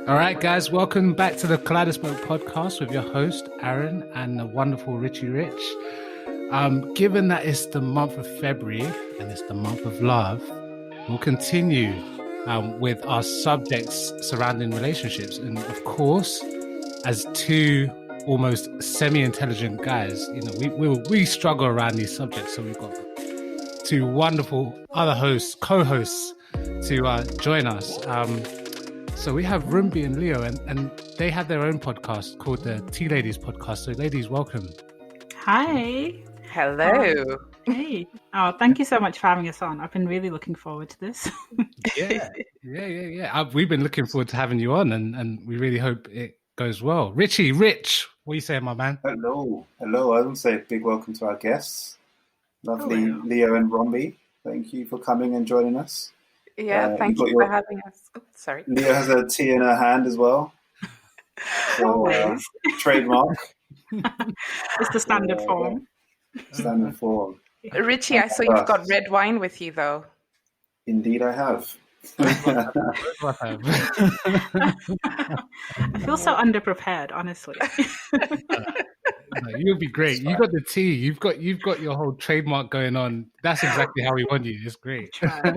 All right, guys, welcome back to the Kaleidospoke podcast with your host, Aaron, and the wonderful Richie Rich. Given that it's the month of February and it's the month of love, we'll continue with our subjects surrounding relationships. And of course, as two almost semi-intelligent guys, you know, we struggle around these subjects. So we've got two wonderful other hosts, co-hosts to join us. So we have Rumbi and Leo, and they have their own podcast called the Tea Ladies Podcast. So ladies, welcome. Hi. Hello. Hey. Oh, thank you so much for having us on. I've been really looking forward to this. Yeah. We've been looking forward to having you on, and we really hope it goes well. Richie, Rich, what are you saying, my man? Hello. I want to say a big welcome to our guests. Lovely Hello. Leo and Rumbi. Thank you for coming and joining us. Yeah, thank you for having us. Oh, sorry. Leo has a tea in her hand as well. So, trademark. It's the standard form. Standard form. Richie, I saw you've got red wine with you, though. Indeed, I have. I feel so underprepared, honestly. No, you'll be great. You got the tea. You've got your whole trademark going on. That's exactly how we want you. It's great. I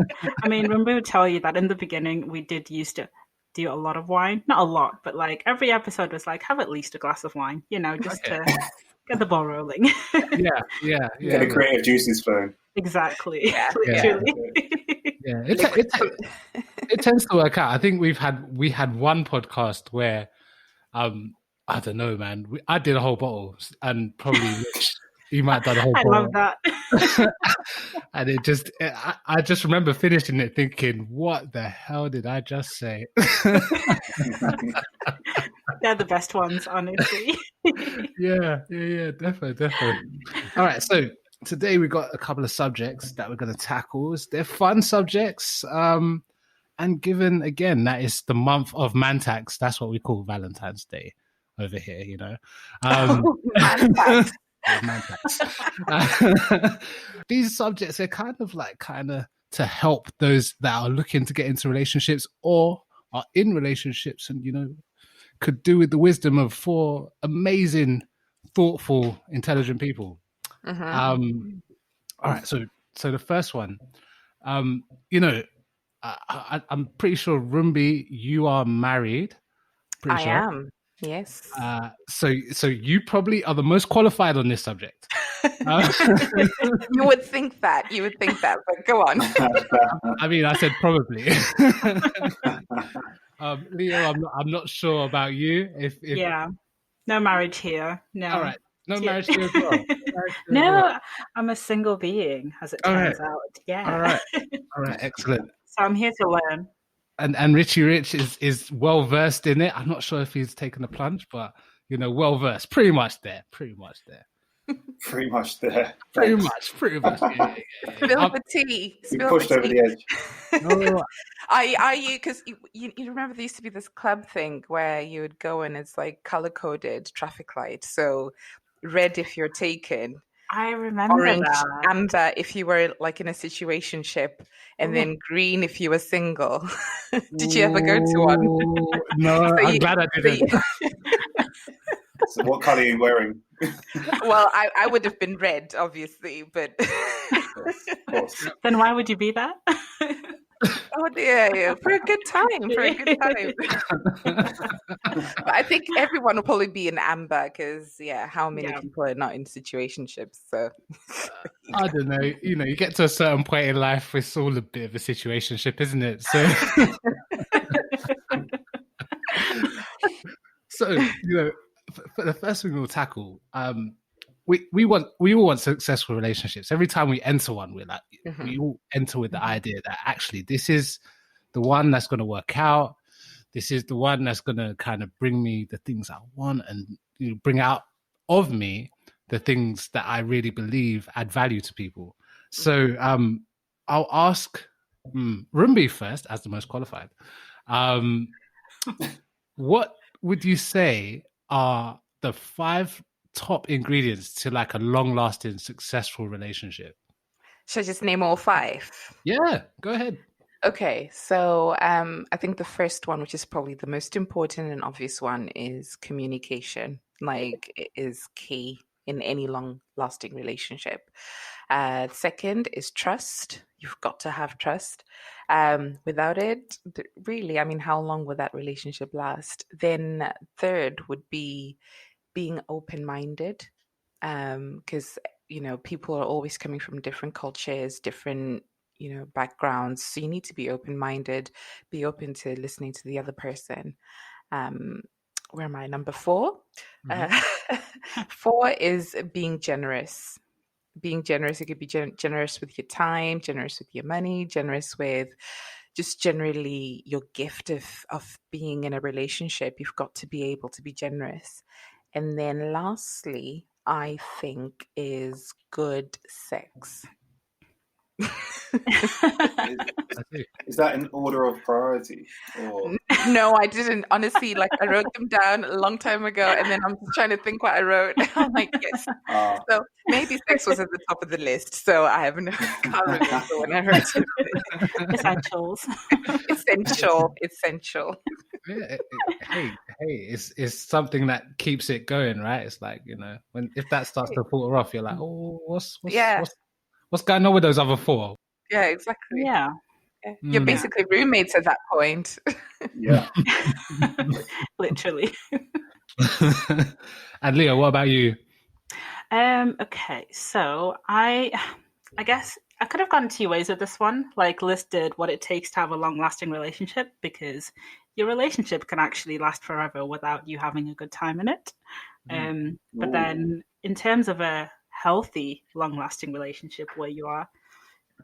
mean, Rumbi would tell you that in the beginning we did used to do a lot of wine. Not a lot, but like every episode was like have at least a glass of wine, you know, just to get the ball rolling. Yeah. Get the creative juices flowing. Exactly. Yeah. Literally. Yeah. It tends to work out. I think we had one podcast where I don't know, man. I did a whole bottle, and probably you might have done a whole bottle. I love that. And I just remember finishing it thinking, what the hell did I just say? They're the best ones, honestly. Yeah, definitely. All right, so today we got a couple of subjects that we're going to tackle. They're fun subjects. And given, again, that is the month of Mantax, that's what we call Valentine's Day over here, you know. Mantax. These subjects are kind of to help those that are looking to get into relationships or are in relationships and, you know, could do with the wisdom of four amazing, thoughtful, intelligent people. Mm-hmm. All right, so the first one, you know, I'm pretty sure, Rumbi, you are married. I am. Yes. So you probably are the most qualified on this subject. You would think that, but go on. I mean, I said probably. Leo, I'm not sure about you. If Yeah. No marriage here. No. All right. No marriage here as well. No, I'm a single being, as it turns out. Yeah. All right. Excellent. So I'm here to learn. And Richie Rich is well versed in it. I'm not sure if he's taken a plunge, but you know, well versed. Pretty much there. Pretty much. Pretty much. Yeah. Spill the tea. We pushed over the edge. Oh, Are you? Because you remember there used to be this club thing where you would go and it's like color coded traffic light. So red if you're taken. I remember Orange, that. amber if you were like in a situationship, and then green if you were single. Did you ever go to one? No, So I'm glad I didn't. So what colour are you wearing? Well, I would have been red, obviously, but Of course. Then why would you be that? oh yeah, for a good time. But I think everyone will probably be in amber because how many people are not in situationships? So I don't know. You know, you get to a certain point in life, it's all a bit of a situationship, isn't it? So, you know, for the first thing we'll tackle, we all want successful relationships. Every time we enter one, we're like, we all enter with the idea that actually this is the one that's going to work out. This is the one that's going to kind of bring me the things I want and bring out of me the things that I really believe add value to people. So I'll ask Rumbi first, as the most qualified. What would you say are the 5 top ingredients to like a long-lasting, successful relationship? should I just name all 5? Yeah, go ahead. Okay, so I think the first one, which is probably the most important and obvious one, is communication. Like, it is key in any long-lasting relationship. Second is trust. You've got to have trust. Without it, really, I mean, how long would that relationship last? Then third would be being open-minded, because people are always coming from different cultures, different backgrounds. So you need to be open-minded, be open to listening to the other person. Where am I? Number 4. Mm-hmm. 4 is being generous. Being generous, it could be generous with your time, generous with your money, generous with just generally your gift of being in a relationship. You've got to be able to be generous. And then lastly, I think, is good sex. Is that in order of priority? Or? No, I didn't. Honestly, like, I wrote them down a long time ago, and then I'm just trying to think what I wrote. I'm like, yes. So maybe sex was at the top of the list. So I can't remember when I wrote it. Essentials. Essential. Yeah, it's something that keeps it going, right? It's like, if that starts to falter off, you're like, oh, what's going on with those other 4? Yeah, exactly. Yeah. You're basically roommates at that point. Yeah. Literally. And Leo, what about you? Okay, so I guess I could have gone 2 ways with this one, like listed what it takes to have a long-lasting relationship, because your relationship can actually last forever without you having a good time in it. But then in terms of a healthy, long-lasting relationship where you are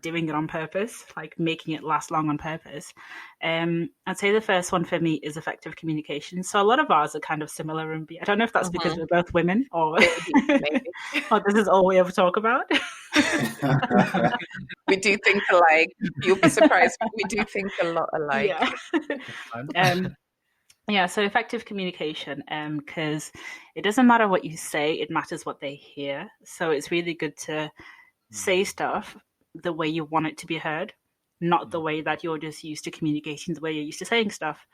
doing it on purpose, like making it last long on purpose, I'd say the first one for me is effective communication. So a lot of ours are kind of similar. And I don't know if that's because we're both women or Maybe. or this is all we ever talk about. We do think alike. You'll be surprised. We do think a lot alike. Yeah. So effective communication, because it doesn't matter what you say, it matters what they hear. So it's really good to say stuff the way you want it to be heard, not the way that you're just used to communicating, the way you're used to saying stuff.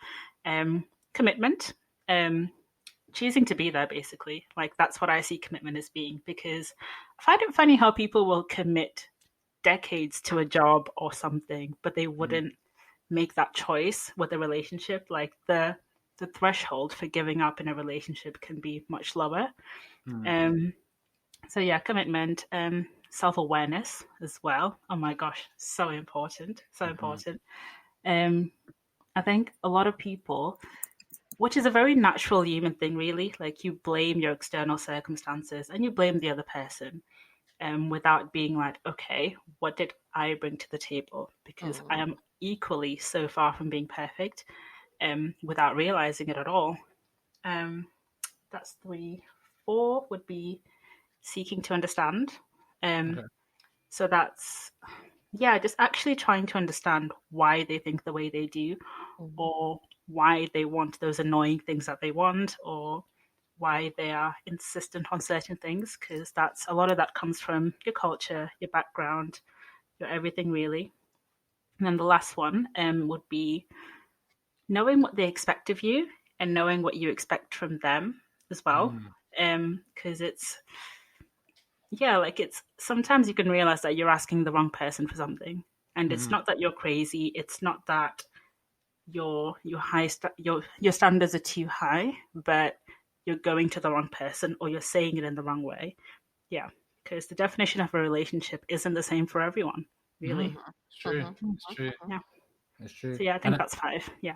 Commitment, choosing to be there, basically. Like, that's what I see commitment as being, because I find it funny how people will commit decades to a job or something, but they wouldn't make that choice with a relationship. Like, the threshold for giving up in a relationship can be much lower. So yeah, commitment, self-awareness as well. Oh my gosh, so important. I think a lot of people, which is a very natural human thing, really, like, you blame your external circumstances and you blame the other person, without being like, okay, what did I bring to the table? Because I am equally so far from being perfect, without realizing it at all. That's 3. 4 would be seeking to understand. So that's, just actually trying to understand why they think the way they do, or why they want those annoying things that they want, or why they are insistent on certain things, because a lot of that comes from your culture, your background, your everything, really. And then the last one would be knowing what they expect of you and knowing what you expect from them as well. Because it's sometimes you can realize that you're asking the wrong person for something, and it's not that you're crazy, it's not that your standards are too high, but you're going to the wrong person, or you're saying it in the wrong way. Yeah, because the definition of a relationship isn't the same for everyone, really. It's true. It's true. Yeah, it's true. So yeah, I think that's 5. Yeah.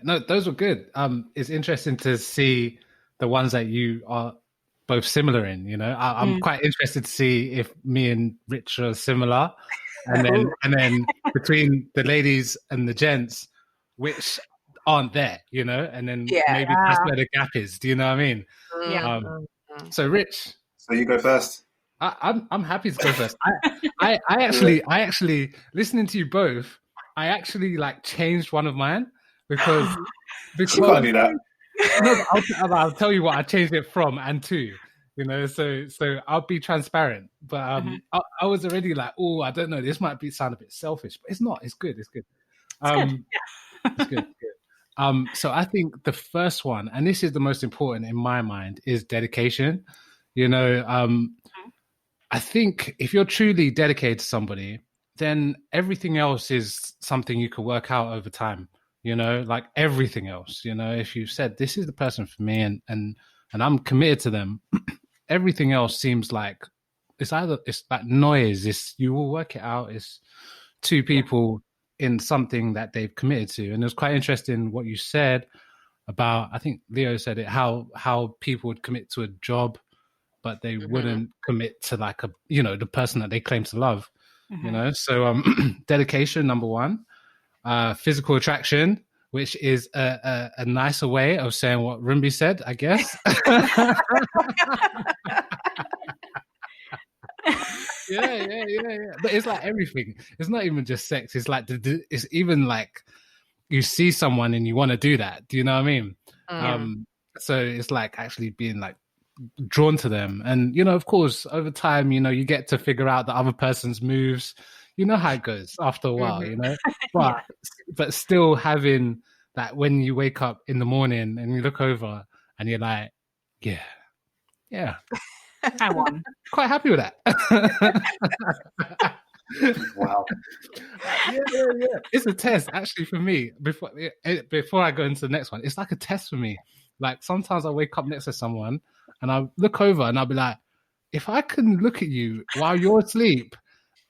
No, those were good. It's interesting to see the ones that you are both similar in. I'm quite interested to see if me and Rich are similar, and then between the ladies and the gents, which aren't there, and then maybe that's where the gap is. Do you know what I mean? Yeah. So Rich, so you go first. I'm happy to go first. I actually listening to you both, I actually changed one of mine because you can't do that. No, I'll tell you what I changed it from and to. So I'll be transparent, but I was already like, oh, I don't know, this might sound a bit selfish, but it's not. It's good. It's good. It's good. Yeah. It's good. So I think the first one, and this is the most important in my mind, is dedication. I think if you're truly dedicated to somebody, then everything else is something you can work out over time. Like everything else. If you said this is the person for me, and I'm committed to them, everything else seems like it's that noise. You will work it out. It's two people in something that they've committed to. And it was quite interesting what you said about, I think Leo said it, how people would commit to a job, but they wouldn't commit to like the person that they claim to love. So dedication, number one. Physical attraction, which is a nicer way of saying what Rumbi said, I guess. Yeah. But it's like everything. It's not even just sex. It's like it's even like you see someone and you want to do that. Do you know what I mean? So it's like actually being like drawn to them, and of course, over time, you get to figure out the other person's moves. You know how it goes after a while, but still having that when you wake up in the morning and you look over and you're like, yeah. I won. Quite happy with that. Wow. Yeah. It's a test actually for me. Before I go into the next one, it's like a test for me. Like sometimes I wake up next to someone and I look over and I'll be like, if I can look at you while you're asleep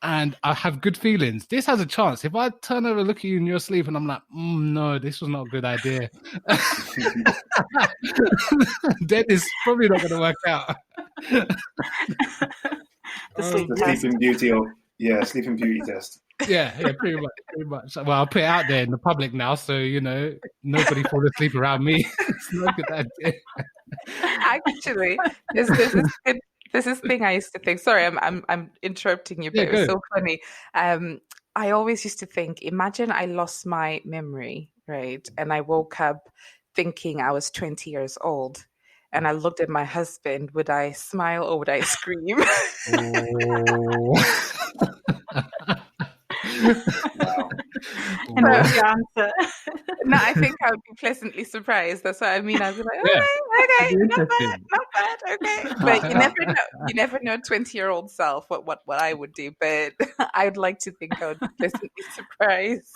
and I have good feelings, this has a chance. If I turn over, look at you and you're asleep and I'm like, no, this was not a good idea, then it's probably not going to work out. The Sleeping Beauty Sleeping Beauty test. Yeah, pretty much. Well, I'll put it out there in the public now, so nobody fall asleep around me. It's not a good idea. Actually, there's this thing I used to think. Sorry, I'm interrupting you, but it was so funny. I always used to think, imagine I lost my memory, right? And I woke up thinking I was 20 years old. And I looked at my husband. Would I smile or would I scream? Wow. And what's your answer? No, I think I would be pleasantly surprised. That's what I mean. I'd be like, okay, not bad, okay. But you never know 20-year-old self what I would do. But I would like to think I would be pleasantly surprised.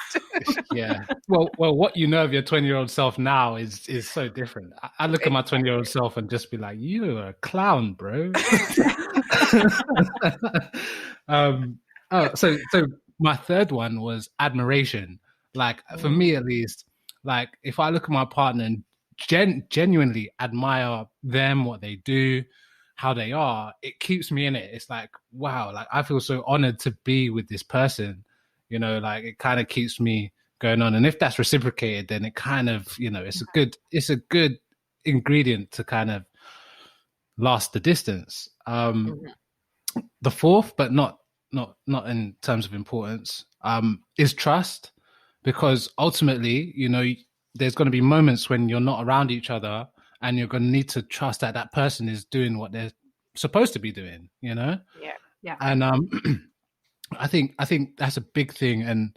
Yeah. Well, what you know of your 20-year-old self now is so different. I look at my 20-year-old self and just be like, you're a clown, bro. So my third one was admiration. Like for me, at least, like if I look at my partner and genuinely admire them, what they do, how they are, it keeps me in it. It's like, wow, like I feel so honored to be with this person, like it kind of keeps me going on. And if that's reciprocated, then it kind of, it's a good ingredient to kind of last the distance. The fourth, but not in terms of importance, is trust, because ultimately, there's going to be moments when you're not around each other and you're going to need to trust that person is doing what they're supposed to be doing, Yeah. And I think that's a big thing. And,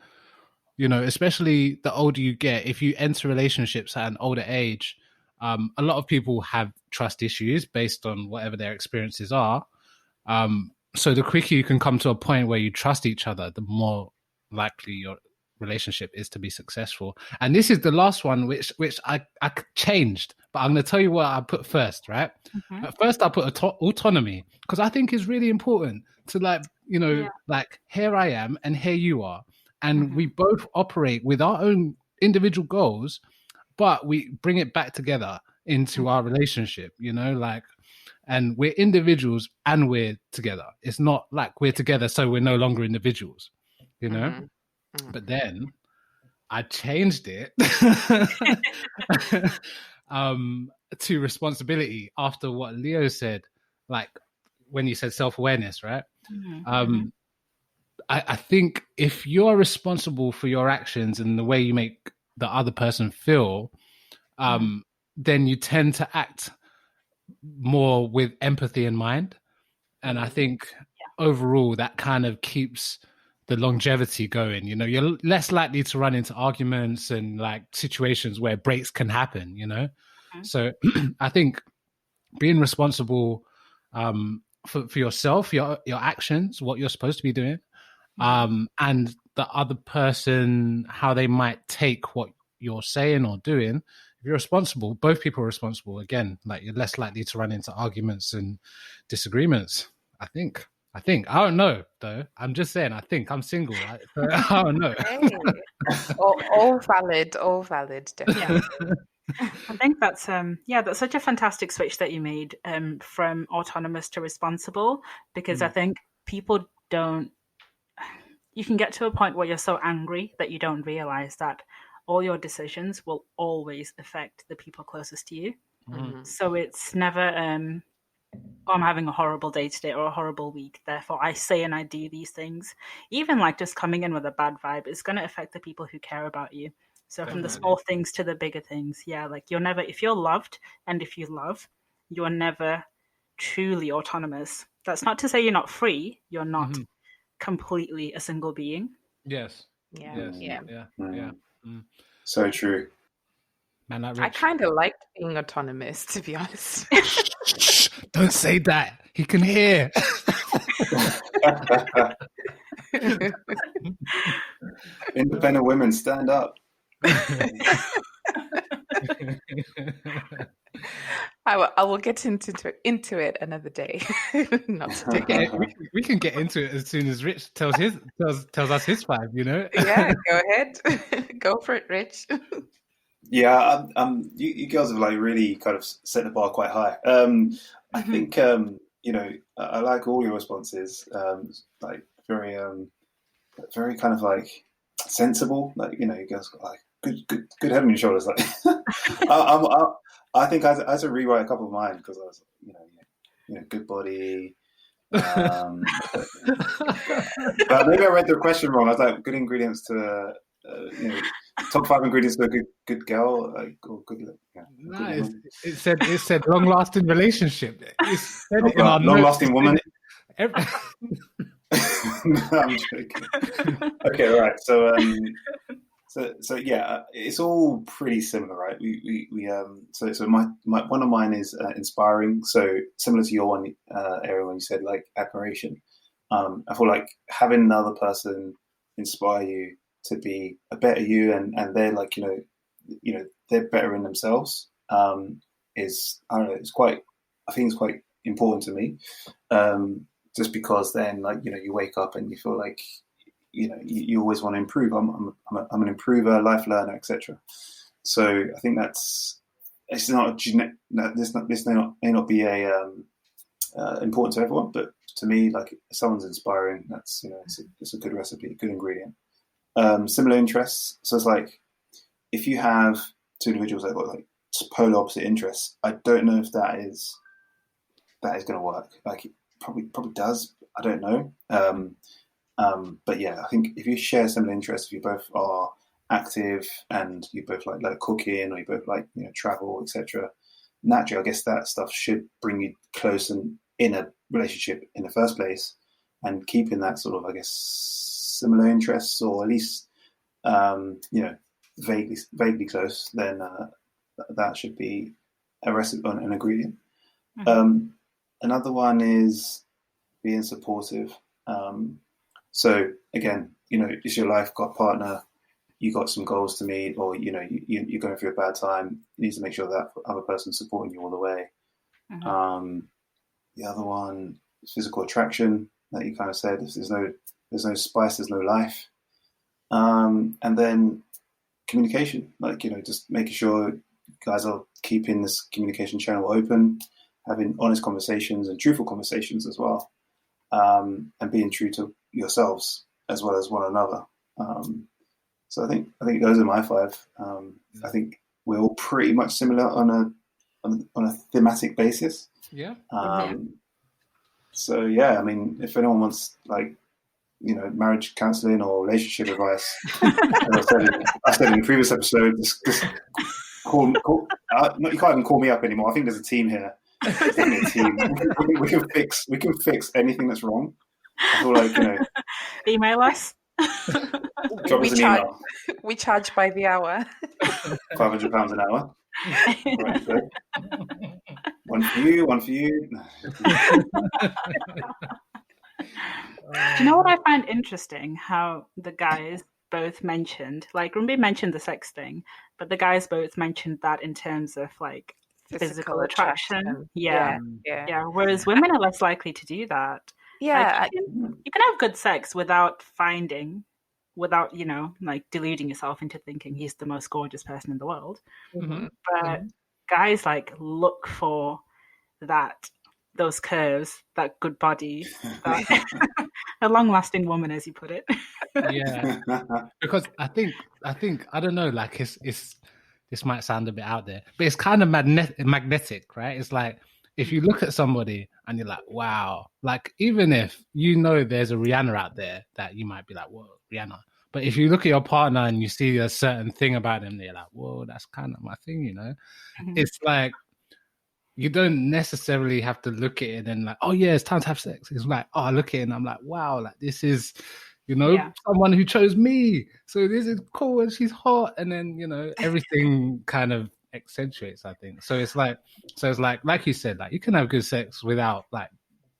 especially the older you get, if you enter relationships at an older age, a lot of people have trust issues based on whatever their experiences are. So the quicker you can come to a point where you trust each other, the more likely your relationship is to be successful. And this is the last one, which I changed, but I'm going to tell you what I put first, right? At first I put autonomy, because I think it's really important to like here I am and here you are. And we both operate with our own individual goals, but we bring it back together into our relationship, and we're individuals and we're together. It's not like we're together so we're no longer individuals, But then I changed it to responsibility after what Leo said, like when you said self-awareness, right? I think if you're responsible for your actions and the way you make the other person feel, then you tend to act more with empathy in mind. And I think overall that kind of keeps the longevity going. You know, you're less likely to run into arguments and like situations where breaks can happen, you know? So I think being responsible for yourself, your actions, what you're supposed to be doing, and the other person, how they might take what you're saying or doing. If you're responsible, both people are responsible. Again, like you're less likely to run into arguments and disagreements. I think. I don't know though. I'm just saying. I think I'm single. So I don't know. Hey. all valid, definitely. I think that's that's such a fantastic switch that you made from autonomous to responsible, because I think people don't. You can get to a point where you're so angry that you don't realize that all your decisions will always affect the people closest to you. So it's never I'm having a horrible day today or a horrible week, therefore I say and I do these things. Even like just coming in with a bad vibe is going to affect the people who care about you. So from the small things to the bigger things, like you're never, if you're loved and if you love, you're never truly autonomous. That's not to say you're not free. You're not completely a single being. Yes. Yeah. So true. Man, I kind of liked being autonomous, to be honest. Shh, don't say that. He can hear. Independent women, stand up. I will get into it another day. Not today. We can get into it as soon as Rich tells us his 5. You know. Yeah, go ahead. Go for it, Rich. Yeah, you girls have like really kind of set the bar quite high. I think you know, I like all your responses. Like very kind of like sensible. Like, you know, you guys got like good head on your shoulders. Like, I think I had to rewrite a couple of mine because I was, you know, good body. But maybe I read the question wrong. I was like, good ingredients to, you know, top 5 ingredients to a good girl, like, or good. Yeah, no, it said long lasting relationship. It said it in our long lasting woman. No, I'm joking. Okay, right. So yeah, it's all pretty similar, right? So my one of mine is inspiring. So similar to your one, Aaron, when you said like admiration. I feel like having another person inspire you to be a better you, and they're like, you know they're better in themselves. Is, I don't know, I think it's quite important to me. Just because then, like, you know, you wake up and you feel like, you know, you always want to improve. I'm an improver, life learner, etc. So I think it's not this may not be important to everyone, but to me, like, if someone's inspiring, that's, you know, it's a good recipe, good ingredient. Similar interests. So it's like, if you have 2 individuals that got like polar opposite interests, I don't know if that is going to work. Like, it probably does. I don't know. But yeah, I think if you share similar interests, if you both are active and you both like cooking, or you both like, you know, travel, etc., naturally, I guess that stuff should bring you close and in a relationship in the first place. And keeping that sort of, I guess, similar interests, or at least, you know, vaguely close, then that should be a recipe, an ingredient. Another one is being supportive. So again, you know, is your life got partner, you got some goals to meet, or, you know, you're going through a bad time, you need to make sure that other person's supporting you all the way. The other one is physical attraction, that you kind of said. If there's no spice, there's no life. And then communication, like, you know, just making sure you guys are keeping this communication channel open, having honest conversations and truthful conversations as well, and being true to yourselves as well as one another. So I think those are my 5. I think we're all pretty much similar on a thematic basis. Yeah. So yeah, I mean, if anyone wants, like, you know, marriage counselling or relationship advice, as I said in the previous episode, just call. You can't even call me up anymore. I think there's a team here. It's definitely a team. We can fix anything that's wrong. I feel like, Email us. drop us an email. We charge by the hour. £500 an hour. Right, so. One for you, one for you. Do you know what I find interesting? How the guys both mentioned, like Rumbi mentioned the sex thing, but the guys both mentioned that in terms of like physical attraction. Yeah. Whereas women are less likely to do that. Yeah. Like, you can have good sex without, like deluding yourself into thinking he's the most gorgeous person in the world. Mm-hmm. But guys like look for those curves, that good body, a long-lasting woman, as you put it. Yeah, because I think I don't know, like it's this might sound a bit out there, but it's kind of magnetic, right? It's like if you look at somebody and you're like, wow, like even if you know there's a Rihanna out there that you might be like, whoa, Rihanna. But if you look at your partner and you see a certain thing about them, you're like, whoa, that's kind of my thing, you know? Mm-hmm. It's like, you don't necessarily have to look at it and like, oh yeah, it's time to have sex. It's like, oh, I look at it and I'm like, wow, like this is, someone who chose me. So this is cool and she's hot. And then, everything kind of accentuates, I think. So it's like you said, like you can have good sex without like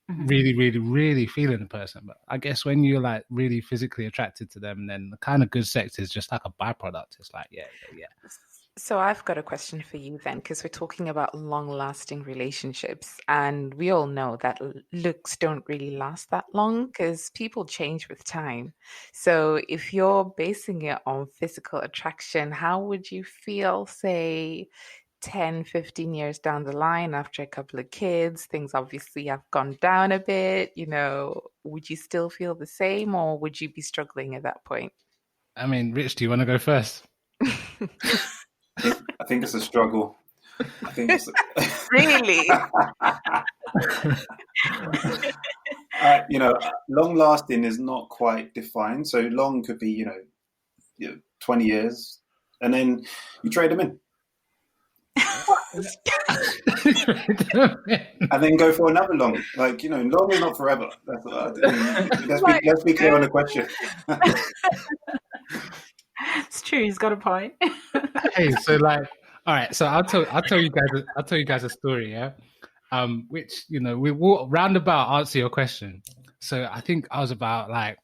really, really, really feeling the person. But I guess when you're like really physically attracted to them, then the kind of good sex is just like a byproduct. It's like, yeah. So I've got a question for you then, because we're talking about long-lasting relationships, and we all know that looks don't really last that long because people change with time. So if you're basing it on physical attraction, how would you feel, say, 10, 15 years down the line after a couple of kids? Things obviously have gone down a bit, would you still feel the same, or would you be struggling at that point? I mean, Rich, do you want to go first? I think it's a struggle. I think it's really. Long lasting is not quite defined. So long could be 20 years, and then you trade them in, and then go for another long. Like long is not forever. That's what let's be clear on the question. It's true. He's got a point. Hey, so like, all right. So I'll tell you guys a story. Yeah. Which we will roundabout answer your question. So I think I was about like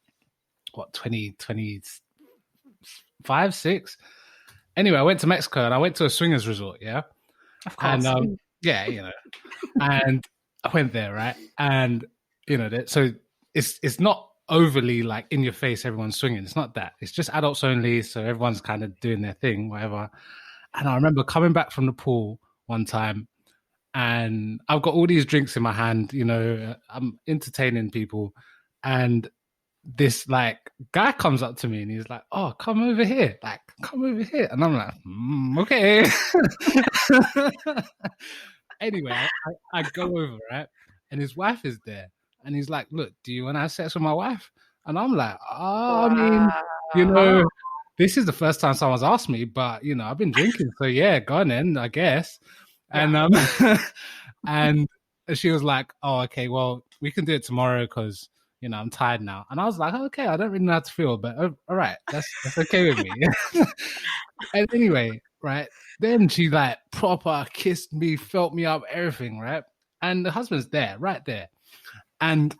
25, 6. Anyway, I went to Mexico and I went to a swingers resort. Yeah. Of course. And and I went there, right? And so it's not overly like in your face, everyone's swinging. It's not that. It's just adults only. So everyone's kind of doing their thing, whatever. And I remember coming back from the pool one time and I've got all these drinks in my hand, I'm entertaining people. And this like guy comes up to me and he's like, oh, come over here. And I'm like, okay. Anyway, I go over, right? And his wife is there. And he's like, look, do you want to have sex with my wife? And I'm like, I mean, this is the first time someone's asked me, but, I've been drinking. So, yeah, go on then, I guess. Yeah. And she was like, oh, okay, well, we can do it tomorrow because, I'm tired now. And I was like, okay, I don't really know how to feel, but all right, that's okay with me. And anyway, right, then she like proper kissed me, felt me up, everything, right? And the husband's there, right there. And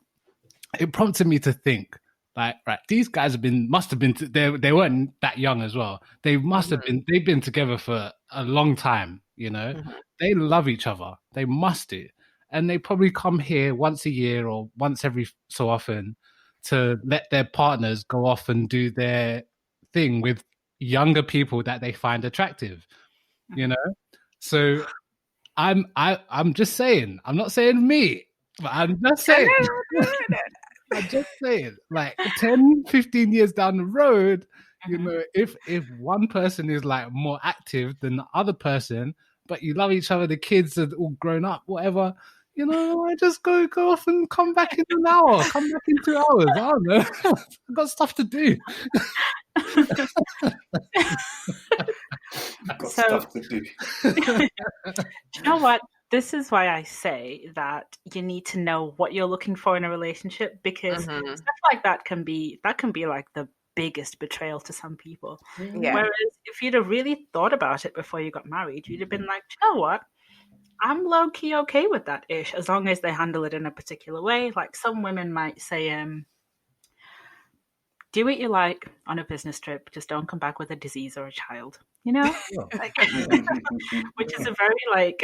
it prompted me to think, like, right, these guys must have been, they weren't that young as well. They must have been, they've been together for a long time, They love each other. They must do. And they probably come here once a year or once every so often to let their partners go off and do their thing with younger people that they find attractive, So I'm just saying, I'm not saying me, but I'm just saying, like 10, 15 years down the road, if one person is like more active than the other person, but you love each other, the kids are all grown up, whatever, I just go off and come back in an hour, come back in 2 hours. I don't know. I've got stuff to do. Do you know what? this is why I say that you need to know what you're looking for in a relationship, because Mhm. stuff like that can be like the biggest betrayal to some people. Yeah. Whereas if you'd have really thought about it before you got married, you'd have been like, you know what? I'm low key okay with that ish, as long as they handle it in a particular way. Like some women might say, do what you like on a business trip, just don't come back with a disease or a child, you know? Like, which is a very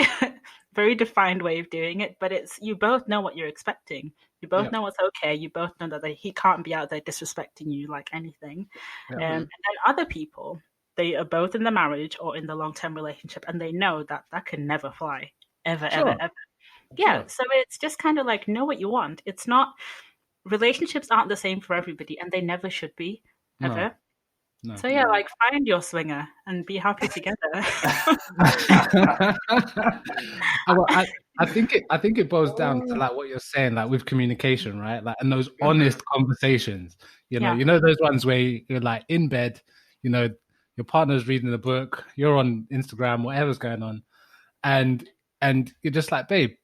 very defined way of doing it, but it's, you both know what you're expecting. You both know what's okay. You both know that he can't be out there disrespecting you like anything. And then other people, they are both in the marriage or in the long-term relationship, and they know that that can never fly. Ever, ever, ever. Yeah, so it's just kind of like, know what you want. It's not, relationships aren't the same for everybody, and they never should be, ever. No. So yeah, like find your swinger and be happy together. I think it boils down to like what you're saying, like with communication, right? Like, and those honest conversations. You know those ones where you're like in bed, you know, your partner's reading a book, you're on Instagram, whatever's going on, and you're just like, babe,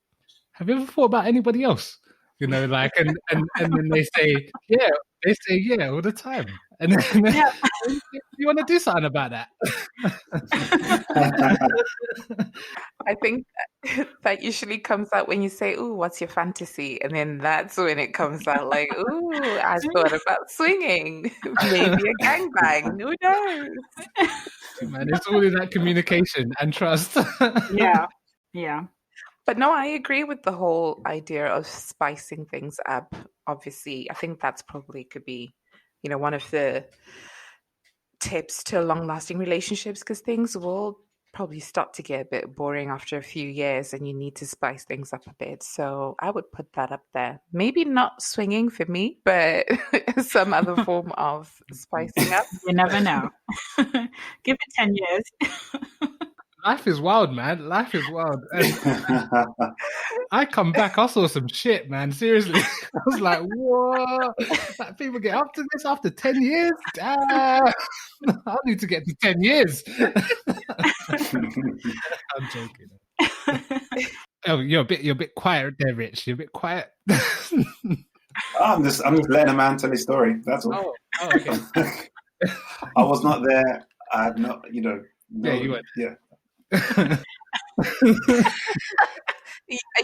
have you ever thought about anybody else? You know, like, and then they say yeah all the time, and then you want to do something about that. I think that usually comes out when you say, "Ooh, what's your fantasy?" And then that's when it comes out like, "Ooh, I thought about swinging, maybe a gangbang. Who knows?" Man, it's all in that communication and trust. Yeah. But no, I agree with the whole idea of spicing things up. Obviously, I think that's probably could be, one of the tips to long-lasting relationships, because things will probably start to get a bit boring after a few years and you need to spice things up a bit. So I would put that up there. Maybe not swinging for me, but some other form of spicing up. You never know. Give it 10 years. Life is wild, man. Life is wild. And I come back, I saw some shit, man. Seriously. I was like, what? Like, people get up to this after 10 years? I need to get to 10 years. I'm joking. Oh, you're a bit quiet there, Rich. You're a bit quiet. I'm just letting a man tell his story. That's all. Oh, okay. I was not there. I have not, no, yeah, you were. Yeah. Are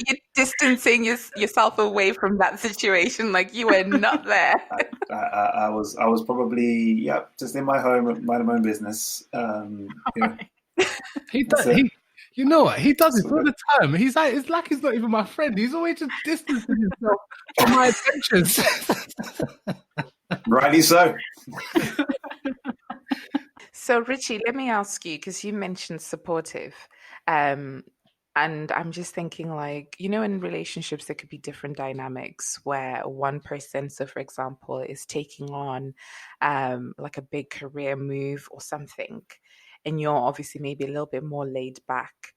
you distancing yourself away from that situation, like you were not there? I was probably just in my home, minding my own business. He does. You know what? He does it all the time. He's like, it's like he's not even my friend. He's always just distancing himself from my adventures. Rightly so. So, Richie, let me ask you, because you mentioned supportive, and I'm just thinking, like, in relationships, there could be different dynamics where one person, so for example, is taking on like a big career move or something, and you're obviously maybe a little bit more laid back.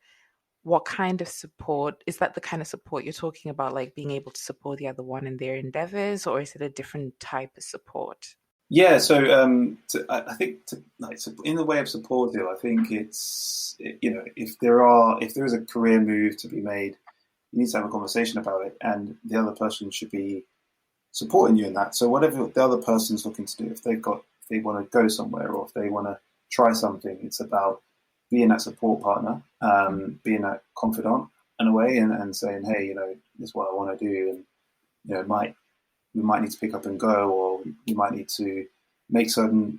What kind of support, is that the kind of support you're talking about, like being able to support the other one in their endeavors, or is it a different type of support? Yeah, so I think in the way of supportive, I think it's, if there is a career move to be made, you need to have a conversation about it, and the other person should be supporting you in that. So whatever the other person's looking to do, if they want to go somewhere or if they want to try something, it's about being that support partner, being that confidant in a way, and saying, hey, this is what I want to do, and we might need to pick up and go, or we might need to make certain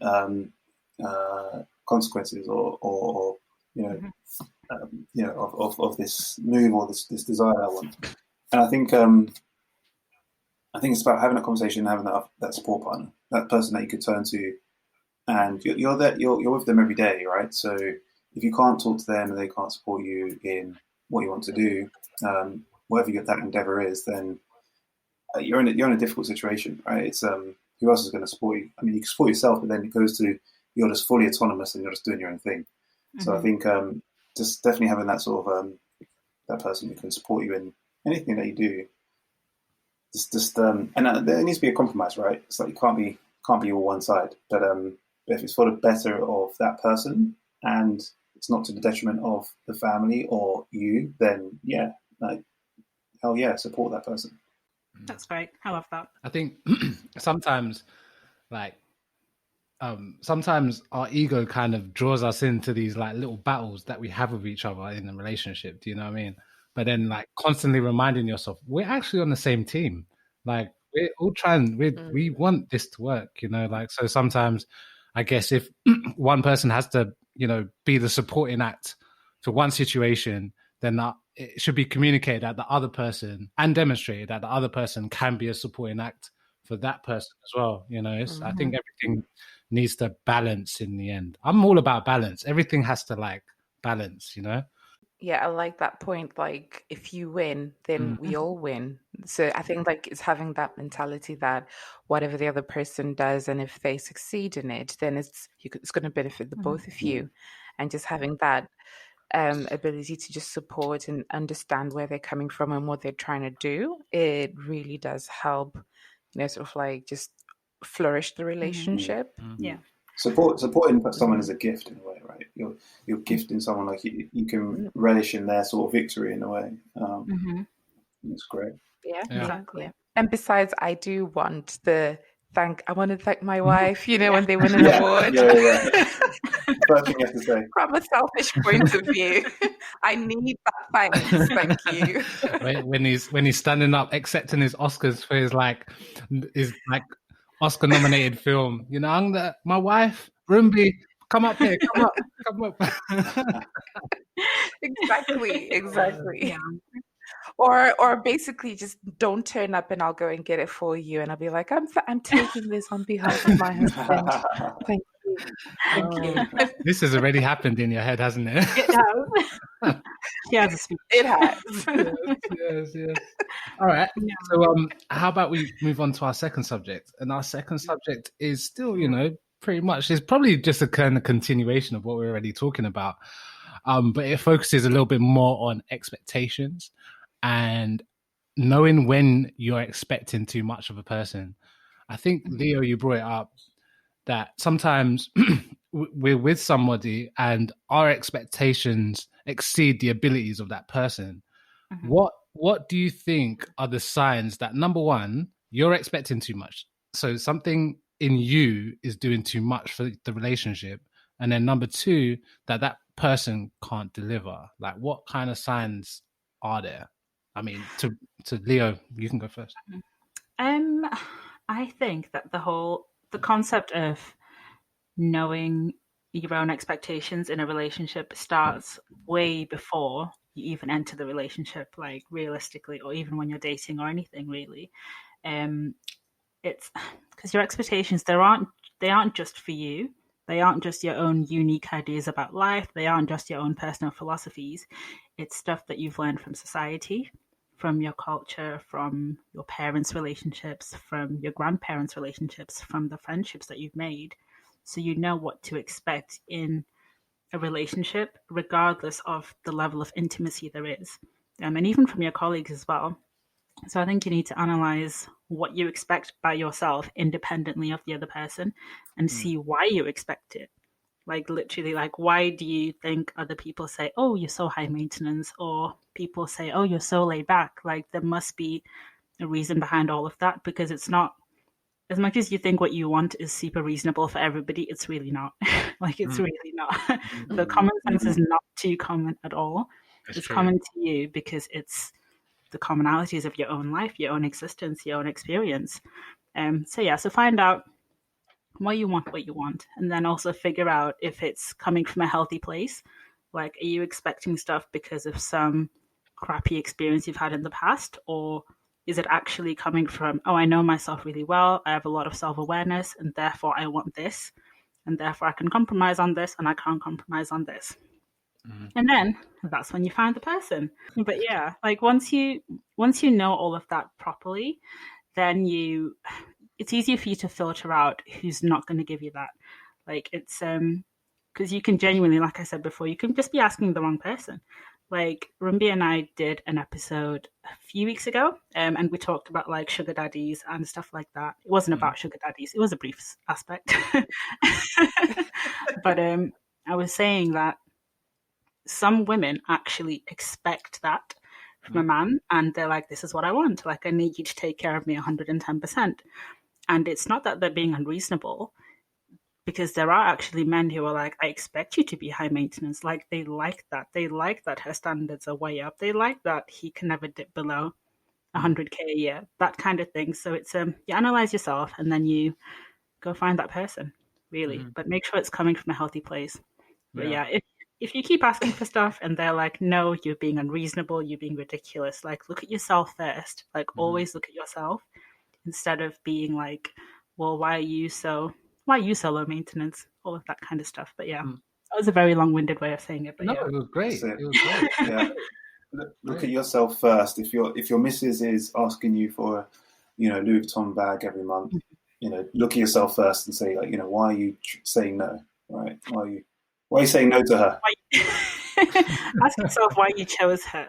consequences, or of this move or this desire I want. And I think it's about having a conversation, having that support partner, that person that you could turn to, and you're there, you're with them every day, right? So if you can't talk to them and they can't support you in what you want to do, whatever that endeavor is, then you're in a difficult situation, right? It's who else is going to support you? I mean, you can support yourself, but then it goes to you're just fully autonomous and you're just doing your own thing. Mm-hmm. So I think just definitely having that sort of that person who can support you in anything that you do. And there needs to be a compromise, right? It's like you can't be all one side, but if it's for the better of that person and it's not to the detriment of the family or you, then yeah, like hell yeah, support that person. That's great. I love that. I think sometimes, like, sometimes our ego kind of draws us into these like little battles that we have with each other in a relationship. Do you know what I mean? But then, like, constantly reminding yourself, we're actually on the same team. Like, we're all trying. We want this to work. You know, like, so sometimes, I guess if one person has to, you know, be the supporting act for one situation, then it should be communicated that the other person and demonstrated that the other person can be a supporting act for that person as well. You know, I think everything needs to balance in the end. I'm all about balance. Everything has to like balance, you know? Yeah, I like that point. Like, if you win, then we all win. So I think like it's having that mentality that whatever the other person does, and if they succeed in it, then it's going to benefit the both of you. And just having that ability to just support and understand where they're coming from and what they're trying to do, it really does help, you know, sort of like just flourish the relationship. Yeah. Supporting someone is a gift in a way, right? You're gifting someone, like you can relish in their sort of victory in a way. It's great. Yeah, Exactly. yeah. And besides, I want to thank my wife, you know, when they win an award. Yeah. First thing you have to say. From a selfish point of view, I need that thanks. Thank you. when he's standing up accepting his Oscars for his Oscar nominated film, you know, my wife, Rumbi, come up here, come up. Exactly. Yeah. Or basically just don't turn up and I'll go and get it for you, and I'll be like, I'm taking this on behalf of my husband. Thank you. Thank you. This has already happened in your head, hasn't it? It has. Yeah, it has. Yes. All right. Yeah. So how about we move on to our second subject? And our second subject is still, you know, pretty much, it's probably just a kind of continuation of what we're already talking about. But it focuses a little bit more on expectations and knowing when you're expecting too much of a person. I think, Leo, you brought it up that sometimes we're with somebody and our expectations exceed the abilities of that person. What do you think are the signs that, number one, you're expecting too much? So something in you is doing too much for the relationship. And then number two, that person can't deliver. Like, what kind of signs are there? I mean, to Leo, you can go first. I think that the concept of knowing your own expectations in a relationship starts way before you even enter the relationship, like realistically, or even when you're dating or anything really. It's because your expectations, they aren't just for you. They aren't just your own unique ideas about life. They aren't just your own personal philosophies. It's stuff that you've learned from society, from your culture, from your parents' relationships, from your grandparents' relationships, from the friendships that you've made. So you know what to expect in a relationship, regardless of the level of intimacy there is. And even from your colleagues as well. So I think you need to analyze what you expect by yourself independently of the other person and see why you expect it. Like literally, like, why do you think other people say, oh, you're so high maintenance, or people say, oh, you're so laid back? Like, there must be a reason behind all of that, because it's not, as much as you think what you want is super reasonable for everybody, it's really not. Like, it's really not. The common sense is not too common at all. It's common to you because it's the commonalities of your own life, your own existence, your own experience. So find out why you want what you want, and then also figure out if it's coming from a healthy place. Like, are you expecting stuff because of some crappy experience you've had in the past, or is it actually coming from, oh, I know myself really well, I have a lot of self-awareness, and therefore I want this, and therefore I can compromise on this, and I can't compromise on this. And then that's when you find the person. But yeah, like once you know all of that properly, then it's easier for you to filter out who's not going to give you that. Like, it's because you can genuinely, like I said before, you can just be asking the wrong person. Like, Rumbi and I did an episode a few weeks ago, and we talked about like sugar daddies and stuff like that. It wasn't about sugar daddies; it was a brief aspect. But I was saying that some women actually expect that from a man, and they're like, this is what I want. Like, I need you to take care of me 110%. And it's not that they're being unreasonable, because there are actually men who are like, I expect you to be high maintenance. Like, they like that. They like that her standards are way up. They like that he can never dip below 100K a year, that kind of thing. So it's you analyze yourself and then you go find that person, really. But make sure it's coming from a healthy place. But yeah, if you keep asking for stuff and they're like, no, you're being unreasonable, you're being ridiculous, like, look at yourself first. Like, always look at yourself instead of being like, well, why are you so low maintenance? All of that kind of stuff. But yeah, that was a very long-winded way of saying it. But No, yeah. it was great. That's It was great. Yeah. Look at yourself first. If your missus is asking you for, Louis Vuitton bag every month, look at yourself first and say, like, why are you saying no? Right? Why are you saying no to her? Ask yourself why you chose her.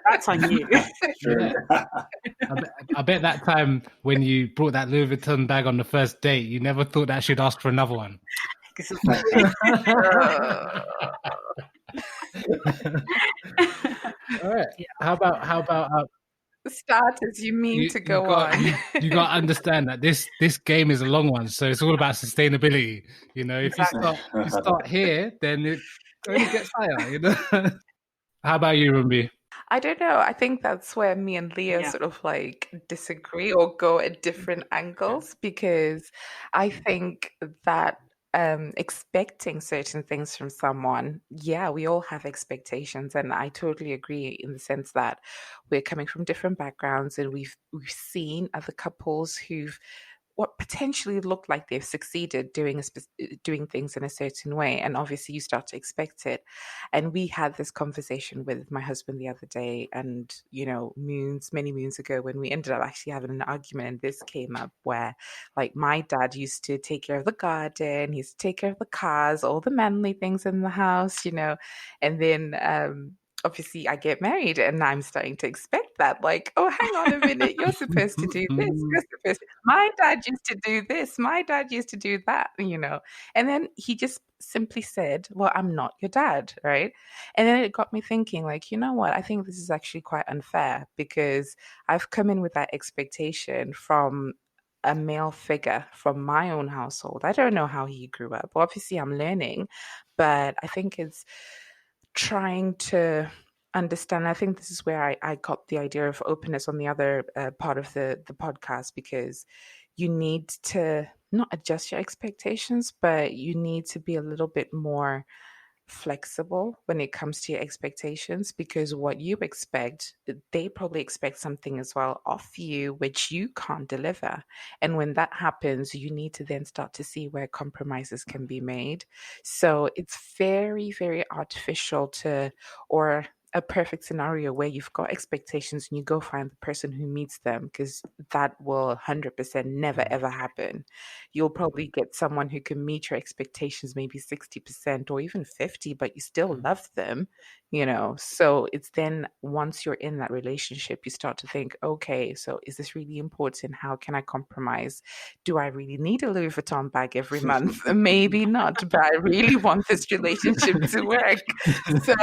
That's on you. True. I bet that time when you brought that Louis Vuitton bag on the first date, you never thought that she'd ask for another one. All right. Yeah. How about Starters, you mean to go on. You got to understand that this game is a long one, so it's all about sustainability. If you start here, then it only gets higher. How about you, Rumbi? I don't know. I think that's where me and Leah sort of like disagree or go at different angles, because I think that expecting certain things from someone, we all have expectations, and I totally agree in the sense that we're coming from different backgrounds, and we've seen other couples who've what potentially look like they've succeeded doing things in a certain way, and obviously you start to expect it. And we had this conversation with my husband the other day, and many moons ago, when we ended up actually having an argument, and this came up where, like, my dad used to take care of the garden, he used to take care of the cars, all the manly things in the house, and then obviously I get married and I'm starting to expect that, like, oh, hang on a minute, you're supposed to do this. My dad used to do this. My dad used to do that, And then he just simply said, well, I'm not your dad, right? And then it got me thinking, like, you know what? I think this is actually quite unfair, because I've come in with that expectation from a male figure from my own household. I don't know how he grew up. Obviously, I'm learning, but I think it's trying to understand. I think this is where I got the idea of openness on the other part of the podcast, because you need to not adjust your expectations, but you need to be a little bit more flexible when it comes to your expectations, because what you expect, they probably expect something as well of you which you can't deliver. And when that happens, you need to then start to see where compromises can be made. So it's very, very artificial or a perfect scenario where you've got expectations and you go find the person who meets them, because that will 100% never ever happen. You'll probably get someone who can meet your expectations maybe 60% or even 50, but you still love them, So it's then, once you're in that relationship, you start to think, okay, so is this really important? How can I compromise? Do I really need a Louis Vuitton bag every month? Maybe not, but I really want this relationship to work. So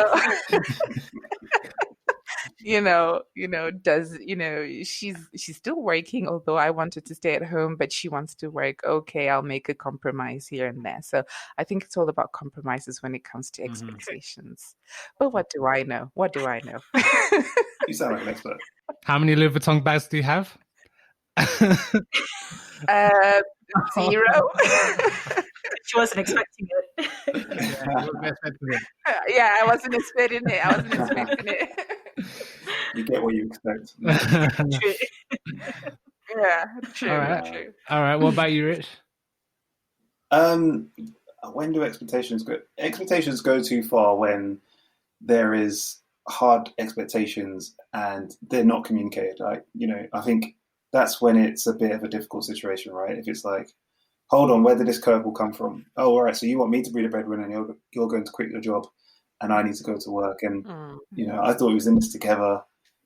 she's still working, although I wanted to stay at home, but she wants to work. Okay, I'll make a compromise here and there. So I think it's all about compromises when it comes to expectations. But what do I know? You sound like an expert. How many Louis Vuitton bags do you have? 0. She wasn't expecting it. I wasn't expecting it. You get what you expect. True. Yeah, true. All right. What about you, Rich? When do expectations go? Expectations go too far when there is hard expectations and they're not communicated. Like, I think that's when it's a bit of a difficult situation, right? If it's like, hold on, where did this curveball come from? Oh, all right, so you want me to be the breadwinner and you're going to quit your job and I need to go to work, and I thought we was in this together,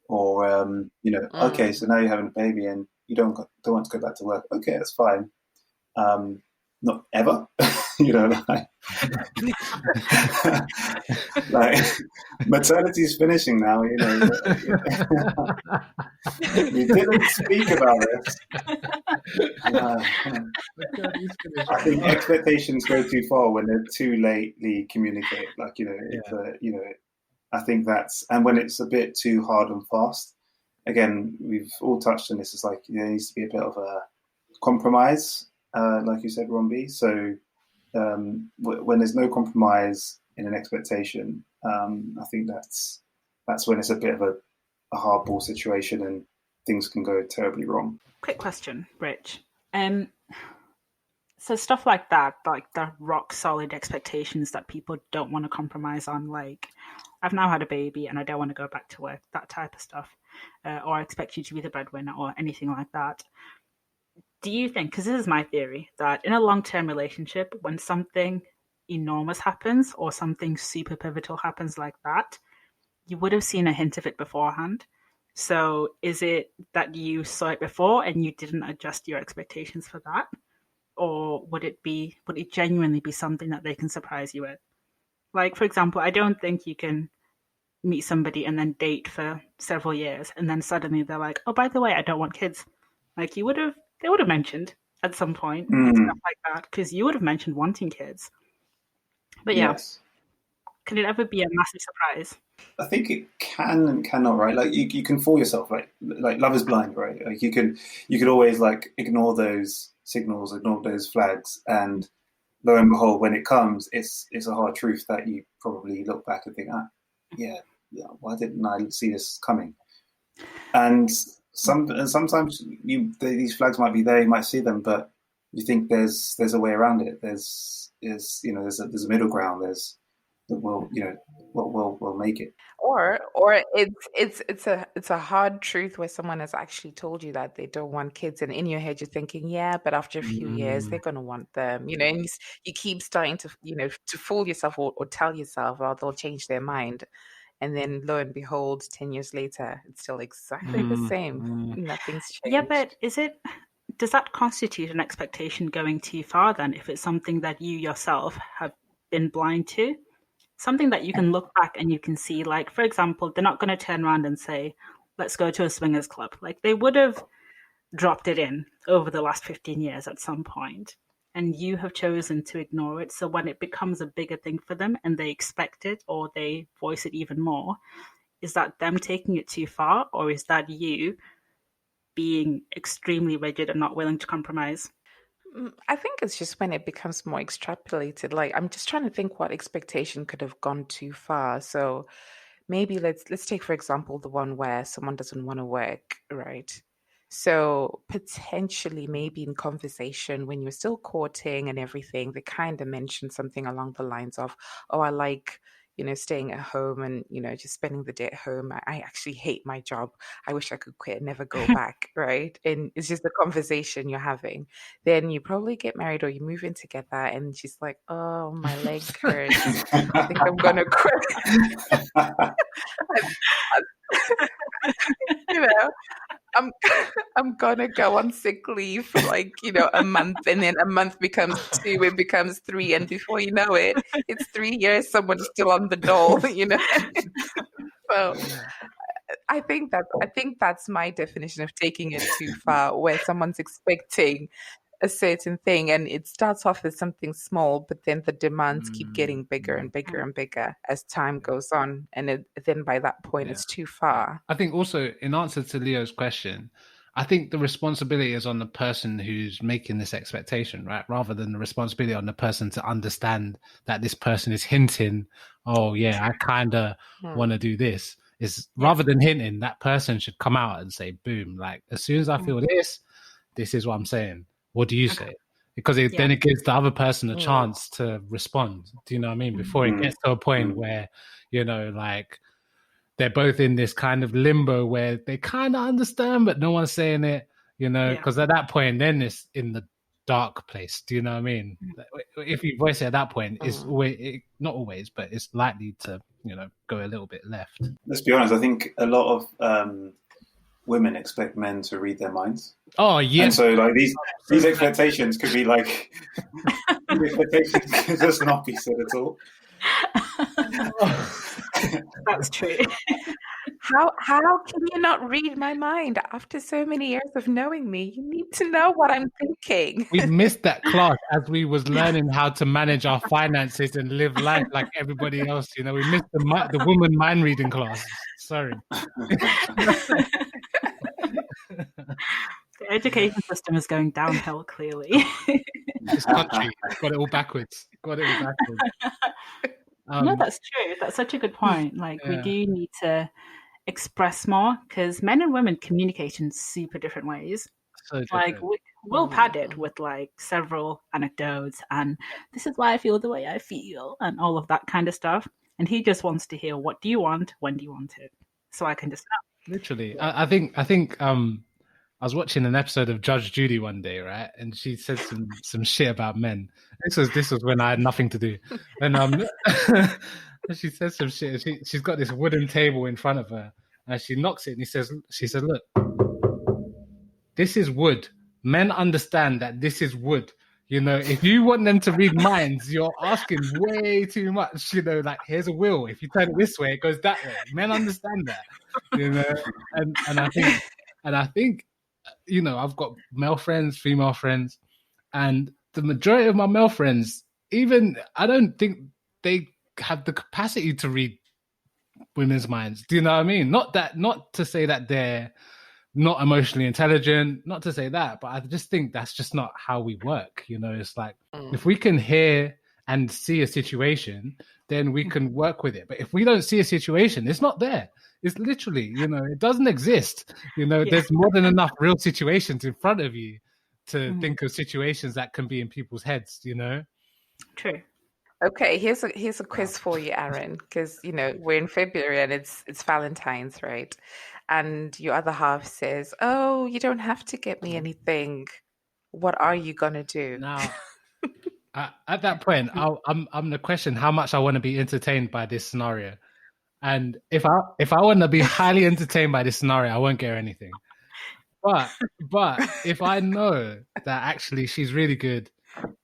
or okay, so now you're having a baby and you don't want to go back to work. Okay, that's fine. Not ever. like maternity's finishing now. We didn't speak about this. I think expectations go too far when they're too lately communicated. I think that's, and when it's a bit too hard and fast. Again, we've all touched on this. It's like there needs to be a bit of a compromise, like you said, Rombi. So when there's no compromise in an expectation, I think that's when it's a bit of a hardball situation and things can go terribly wrong. Quick question, Rich. So stuff like that, like the rock solid expectations that people don't want to compromise on, like I've now had a baby and I don't want to go back to work, that type of stuff, or I expect you to be the breadwinner or anything like that. Do you think, because this is my theory, that in a long-term relationship, when something enormous happens or something super pivotal happens like that, you would have seen a hint of it beforehand? So is it that you saw it before and you didn't adjust your expectations for that? Or would it genuinely be something that they can surprise you with? Like, for example, I don't think you can meet somebody and then date for several years and then suddenly they're like, oh, by the way, I don't want kids. Like they would have mentioned at some point and stuff like that, because you would have mentioned wanting kids. But yeah, yes. Can it ever be a massive surprise? I think it can and cannot, right? Like you can fool yourself, right? Like love is blind, right? Like you could always like ignore those signals, ignore those flags, and lo and behold, when it comes, it's a hard truth that you probably look back and think, why didn't I see this coming? And sometimes these flags might be there, you might see them, but you think there's a way around it. There's a middle ground. We'll make it. Or it's a hard truth where someone has actually told you that they don't want kids, and in your head you're thinking, yeah, but after a few years they're gonna want them, and you keep starting to to fool yourself or tell yourself, oh, they'll change their mind. And then lo and behold, 10 years later, it's still exactly the same. Nothing's changed. Yeah, but does that constitute an expectation going too far then, if it's something that you yourself have been blind to? Something that you can look back and you can see, like, for example, they're not going to turn around and say, let's go to a swingers club. Like, they would have dropped it in over the last 15 years at some point, and you have chosen to ignore it. So when it becomes a bigger thing for them and they expect it or they voice it even more, is that them taking it too far, or is that you being extremely rigid and not willing to compromise? I think it's just when it becomes more extrapolated. Like, I'm just trying to think what expectation could have gone too far. So maybe let's take, for example, the one where someone doesn't want to work, right? So potentially maybe in conversation when you're still courting and everything, they kind of mentioned something along the lines of, oh, I like, staying at home and, just spending the day at home. I actually hate my job. I wish I could quit and never go back, right? And it's just a conversation you're having. Then you probably get married or you move in together and she's like, oh, my leg hurts. I think I'm going to quit. I'm gonna go on sick leave for a month, and then a month becomes 2, it becomes 3, and before you know it, it's 3 years, someone's still on the dole, So I think that's my definition of taking it too far, where someone's expecting a certain thing and it starts off as something small, but then the demands keep getting bigger and bigger and bigger as time goes on, and then by that point it's too far. I think also, in answer to Leo's question, I think the responsibility is on the person who's making this expectation, right? Rather than the responsibility on the person to understand that this person is hinting, oh yeah, I kind of want to do this. Rather than hinting, that person should come out and say, boom, like as soon as I feel this is what I'm saying. What do you say? Because then it gives the other person a chance to respond. Do you know what I mean? Before it gets to a point where, like they're both in this kind of limbo where they kind of understand, but no one's saying it, because at that point, then it's in the dark place. Do you know what I mean? If you voice it at that point, it's always, not always, but it's likely to, go a little bit left. Let's be honest. I think a lot of women expect men to read their minds. Oh, yeah. And so like these expectations could be like these expectations could just not be said at all. That's true. How can you not read my mind after so many years of knowing me? You need to know what I'm thinking. We missed that class as we was learning how to manage our finances and live life like everybody else. You know, we missed the woman mind reading class. Sorry. The education system is going downhill, clearly. This country got it all backwards. No, that's true. That's such a good point. Like, we Yeah. do need to express more, because men and women communicate in super different ways. so Like, different. we'll pad it with like several anecdotes and this is why I feel the way I feel and all of that kind of stuff. And he just wants to hear, what do you want? When do you want it? So I can just Literally. I think I was watching an episode of Judge Judy one day, right? And she said some shit about men. This was when I had nothing to do. And she said some shit. She's got this wooden table in front of her, and she knocks it, and she says, look, this is wood. Men understand that this is wood. You know, if you want them to read minds, you're asking way too much. You know, like, here's a wheel. If you turn it this way, it goes that way. Men understand that. You know, and I think, you know, I've got male friends, female friends, and the majority of my male friends, even I don't think they have the capacity to read women's minds. Do you know what I mean? Not to say that they're not emotionally intelligent, not to say that, but I just think that's just not how we work. You know, it's like if we can hear and see a situation, then we can work with it. But if we don't see a situation, it's not there. It's literally, you know, it doesn't exist. You know, there's more than enough real situations in front of you to think of situations that can be in people's heads, you know? True. Okay, here's a quiz for you, Aaron, because you know we're in February and it's Valentine's, right? And your other half says, "Oh, you don't have to get me anything. What are you gonna do?" Now, at that point, I'm gonna question how much I want to be entertained by this scenario. And if I want to be highly entertained by this scenario, I won't get her anything. But if I know that actually she's really good,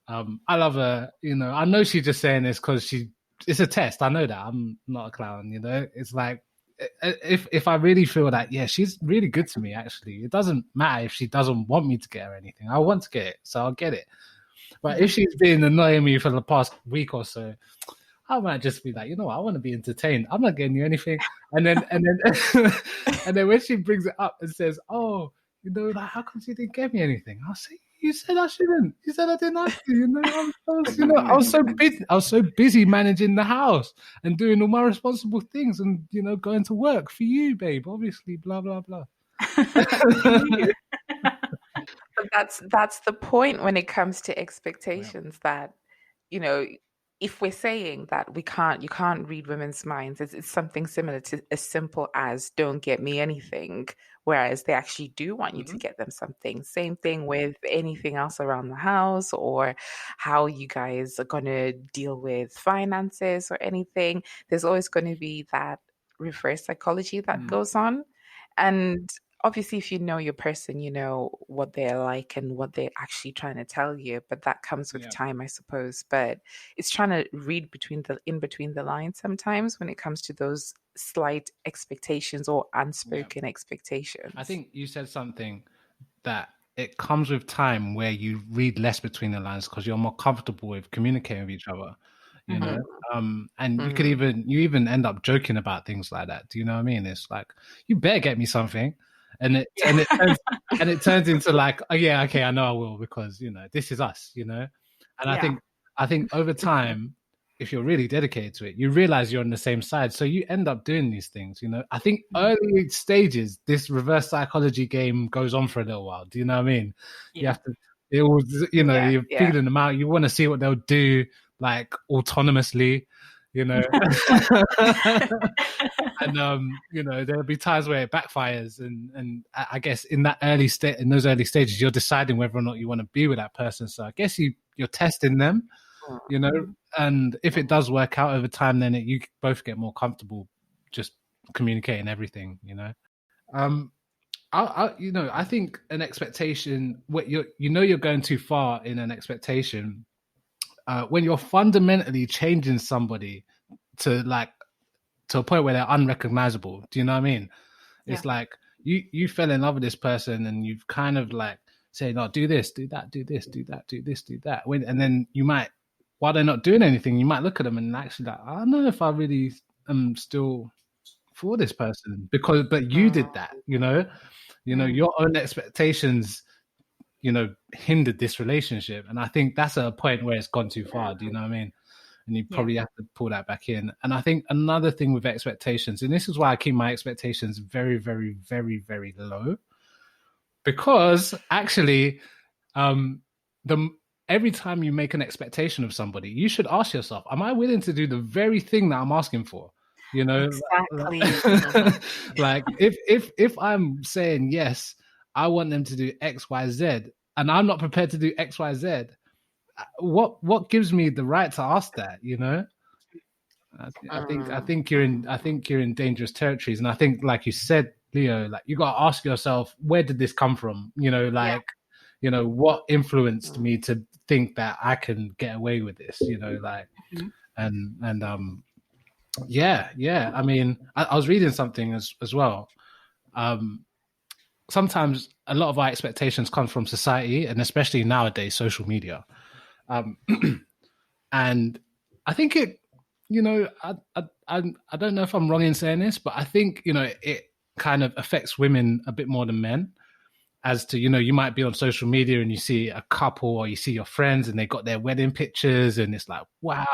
I love her, you know, I know she's just saying this because it's a test. I know that I'm not a clown, you know. It's like if I really feel that, yeah, she's really good to me. Actually, it doesn't matter if she doesn't want me to get her anything. I want to get it, so I'll get it. But if she's been annoying me for the past week or so, I might just be like, you know what, I want to be entertained. I'm not getting you anything. And then and then when she brings it up and says, oh, you know, like, how come you didn't get me anything? I'll say, you said I shouldn't. You said I didn't have to. You know, I was so busy. I was so busy managing the house and doing all my responsible things, and you know, going to work for you, babe. Obviously, blah blah blah. But that's the point when it comes to expectations, that, you know, if we're saying that you can't read women's minds, it's something similar to as simple as don't get me anything, whereas they actually do want you to get them something. Same thing with anything else around the house, or how you guys are going to deal with finances or anything. There's always going to be that reverse psychology that goes on. And obviously, if you know your person, you know what they're like and what they're actually trying to tell you. But that comes with time, I suppose. But it's trying to read in between the lines sometimes when it comes to those slight expectations or unspoken expectations. I think you said something that it comes with time where you read less between the lines because you're more comfortable with communicating with each other. You know, and you could even end up joking about things like that. Do you know what I mean? It's like, you better get me something. And it turns into like, oh yeah, okay, I know I will, because you know this is us, you know. And I think over time, if you're really dedicated to it, you realize you're on the same side, so you end up doing these things, you know. I think early stages, this reverse psychology game goes on for a little while. Do you know what I mean? You have to, it was, you know, you're feeling them out. You want to see what they'll do, like autonomously, you know. And you know, there'll be times where it backfires, and I guess in those early stages, you're deciding whether or not you want to be with that person. So I guess you're testing them, you know, and if it does work out over time, then you both get more comfortable just communicating everything, you know. I think an expectation, what you're going too far in an expectation when you're fundamentally changing somebody to a point where they're unrecognizable. Do you know what I mean? It's like you fell in love with this person and you've kind of like saying, "Oh, do this, do that, do this, do that, do this, do that." And then you might, while they're not doing anything, you might look at them and actually like, I don't know if I really am still for this person but you did that. Your own expectations, hindered this relationship, and I think that's a point where it's gone too far. Do you know what I mean? And you probably have to pull that back in. And I think another thing with expectations, and this is why I keep my expectations very, very, very, very low, because actually, every time you make an expectation of somebody, you should ask yourself, am I willing to do the very thing that I'm asking for? Exactly. Like if I'm saying yes, I want them to do X, Y, Z, and I'm not prepared to do X, Y, Z. What gives me the right to ask that? I think you're in dangerous territories, and I think, like you said, Leo, like you got to ask yourself, where did this come from? What influenced me to think that I can get away with this? I mean, I was reading something as well. Sometimes a lot of our expectations come from society, and especially nowadays, social media. And I think it, I don't know if I'm wrong in saying this, but I think, it kind of affects women a bit more than men. As to, you might be on social media and you see a couple or you see your friends and they got their wedding pictures and it's like, wow.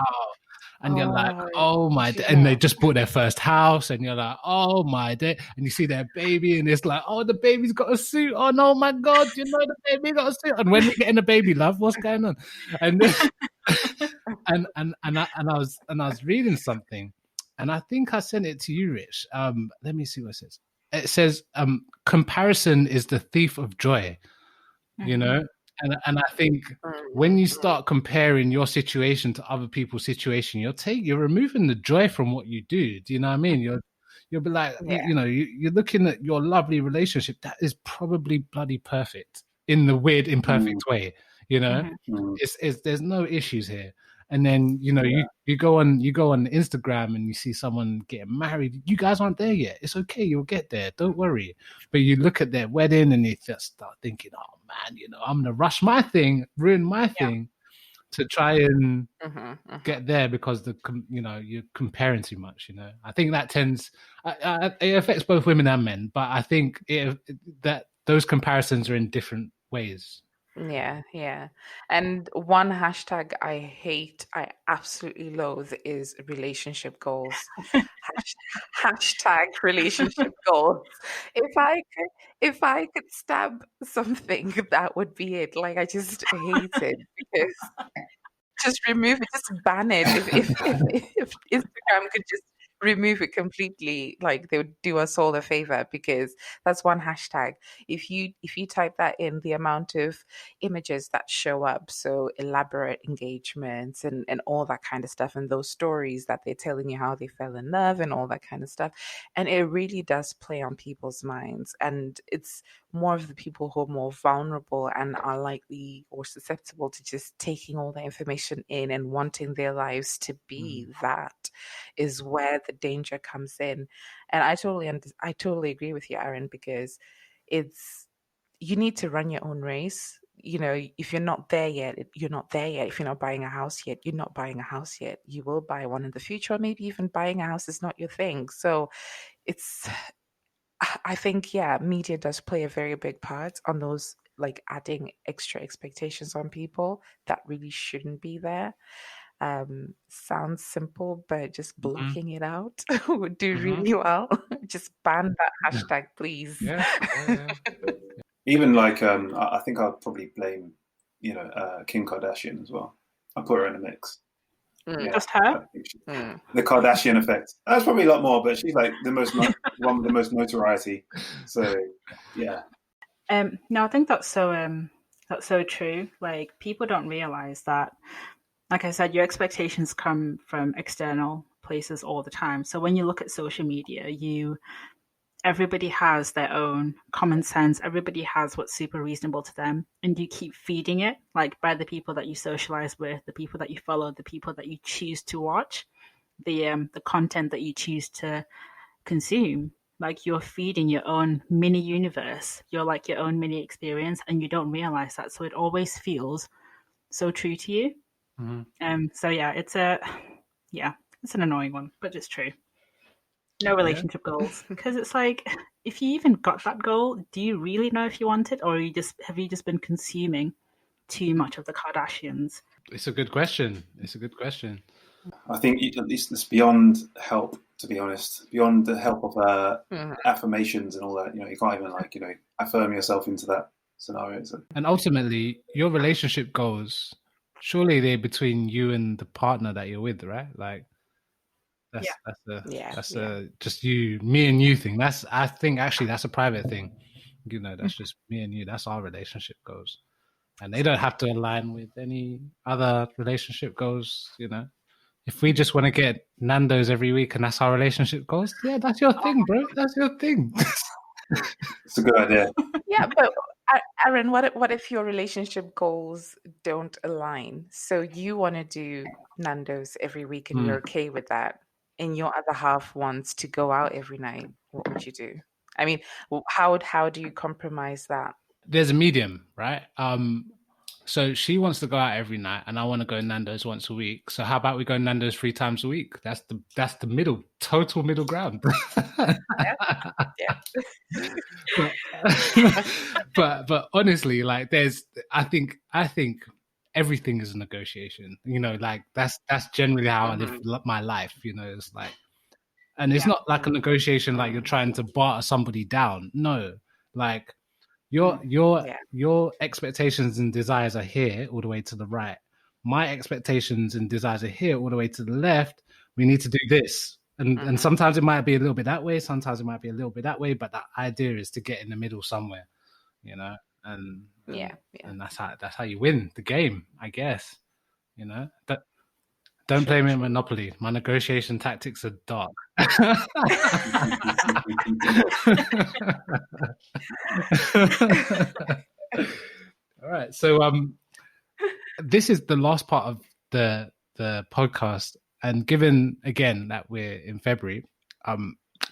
And you're like, oh my day. And they just bought their first house and you're like, oh my day. And you see their baby and it's like, oh, the baby's got a suit. Oh no, my God, the baby got a suit. And when you're getting a baby, love, what's going on? And and I was reading something and I think I sent it to you, Rich. Let me see what it says. It says, comparison is the thief of joy, And I think when you start comparing your situation to other people's situation, you're removing the joy from what you do. Do you know what I mean? You'll be like, you're looking at your lovely relationship that is probably bloody perfect in the weird, imperfect way. There's no issues here. And then you go on Instagram and you see someone getting married. You guys aren't there yet. It's okay. You'll get there. Don't worry. But you look at their wedding and you just start thinking, oh man, I'm gonna rush my thing, ruin my thing, to try and get there because you're comparing too much. I think that tends it affects both women and men, but I think that those comparisons are in different ways. Yeah. And one hashtag I absolutely loathe is relationship goals. Hashtag relationship goals. If I could stab something, that would be it. Like, I just hate it because just remove it, just ban it. If Instagram could just remove it completely, like, they would do us all a favor, because that's one hashtag. If you type that in, the amount of images that show up, so elaborate engagements and all that kind of stuff, and those stories that they're telling you how they fell in love and all that kind of stuff, and it really does play on people's minds. And it's more of the people who are more vulnerable and are likely or susceptible to just taking all the information in and wanting their lives to be that is where the danger comes in. And I totally agree with you, Aaron, because you need to run your own race. If you're not there yet, you're not there yet. If you're not buying a house yet, you're not buying a house yet. You will buy one in the future, or maybe even buying a house is not your thing. So I think, media does play a very big part on those, like, adding extra expectations on people that really shouldn't be there. Sounds simple, but just blocking it out would do really well. Just ban that hashtag, please. Yeah. Even like, I think I'd probably blame, Kim Kardashian as well. I put her in the mix. Just her? The Kardashian effect. That's probably a lot more, but she's like one with the most notoriety. So yeah. No, I think that's so true. Like, people don't realize that, like I said, your expectations come from external places all the time. So when you look at social media, everybody has their own common sense. Everybody has what's super reasonable to them, and you keep feeding it, like by the people that you socialize with, the people that you follow, the people that you choose to watch, the content that you choose to consume. Like you're feeding your own mini universe. You're like your own mini experience, and you don't realize that. So it always feels so true to you. So yeah, it's an annoying one, but it's true. No relationship goals, because it's like, if you even got that goal, do you really know if you want it, or have you just been consuming too much of the Kardashians? It's a good question. I think at least it's beyond help, to be honest. Beyond the help of affirmations and all that. You can't even affirm yourself into that scenario. So. And ultimately, your relationship goals, surely they're between you and the partner that you're with, right? Like that's a just me and you thing. I think actually that's a private thing. That's just me and you. That's our relationship goals, and they don't have to align with any other relationship goals. If we just want to get Nando's every week and that's our relationship goals, yeah, that's your thing, bro. That's your thing. It's a good idea. Yeah, but Aaron, what if your relationship goals don't align? So you want to do Nando's every week and you're okay with that, and your other half wants to go out every night. What would you do? I mean, how do you compromise that? There's a medium, right? So she wants to go out every night, and I want to go Nando's once a week. So how about we go Nando's 3 times a week? That's the total middle ground. But honestly, like I think everything is a negotiation. That's generally how I live my life. It's like, and it's not like a negotiation like you're trying to barter somebody down. No, like. Your expectations and desires are here all the way to the right. My expectations and desires are here all the way to the left. We need to do this. And sometimes it might be a little bit that way. Sometimes it might be a little bit that way. But the idea is to get in the middle somewhere, and that's how you win the game, I guess, But don't play me at Monopoly. My negotiation tactics are dark. All right. So this is the last part of the podcast. And given again that we're in February,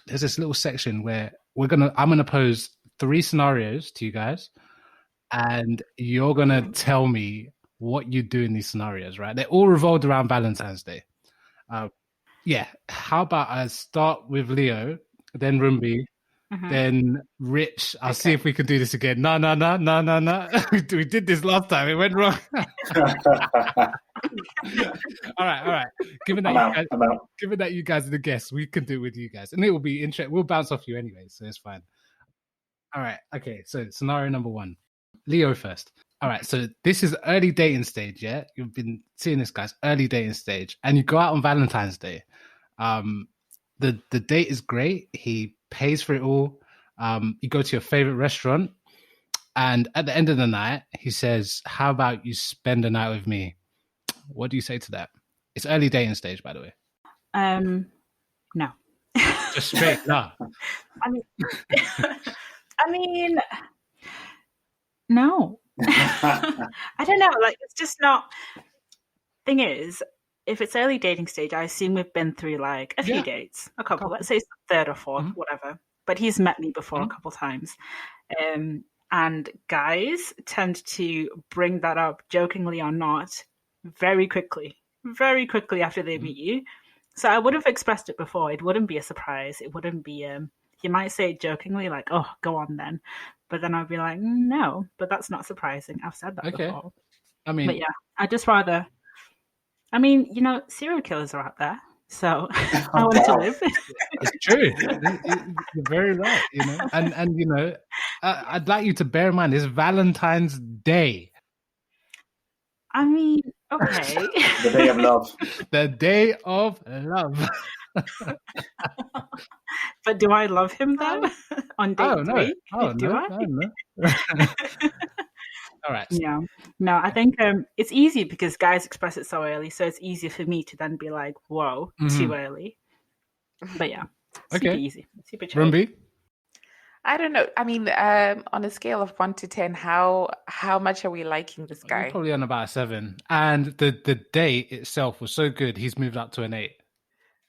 there's this little section where I'm gonna pose 3 scenarios to you guys, and you're gonna tell me what you do in these scenarios, right? They're all revolved around Valentine's Day. How about I start with Leo, then Rumbi, then Rich. I'll see if we can do this again. No. We did this last time. It went wrong. All right. Given that you guys are the guests, we can do it with you guys. And it will be interesting. We'll bounce off you anyway, so it's fine. All right. Okay, so scenario number 1. Leo first. All right, so this is early dating stage, yeah? You've been seeing this, guys, early dating stage. And you go out on Valentine's Day. The date is great. He pays for it all. You go to your favorite restaurant. And at the end of the night, he says, how about you spend the night with me? What do you say to that? It's early dating stage, by the way. No. Just straight, no. I mean, no. I don't know. Like, it's just not. Thing is, if it's early dating stage, I assume we've been through like a few dates, a couple. Let's say 3rd or 4th, whatever. But he's met me before a couple times, and guys tend to bring that up, jokingly or not, very quickly after they meet you. So I would have expressed it before. It wouldn't be a surprise. It wouldn't be. You might say it jokingly, like, "Oh, go on then." But then I'd be like, no, but that's not surprising. I've said that before. But yeah, I'd just rather. I mean, serial killers are out there, so I want to live. It's true. You're very right. And I'd like you to bear in mind it's Valentine's Day. I mean, okay. The day of love. The day of love. But do I love him though? On date 3? Do I? All right. Yeah. No, I think it's easy because guys express it so early, so it's easier for me to then be like, "Whoa, too early." But yeah, super easy, super chill. Rumbi? I don't know. I mean, on a scale of 1 to 10, how much are we liking this You're guy? probably on about a 7. And the date itself was so good, he's moved up to an 8.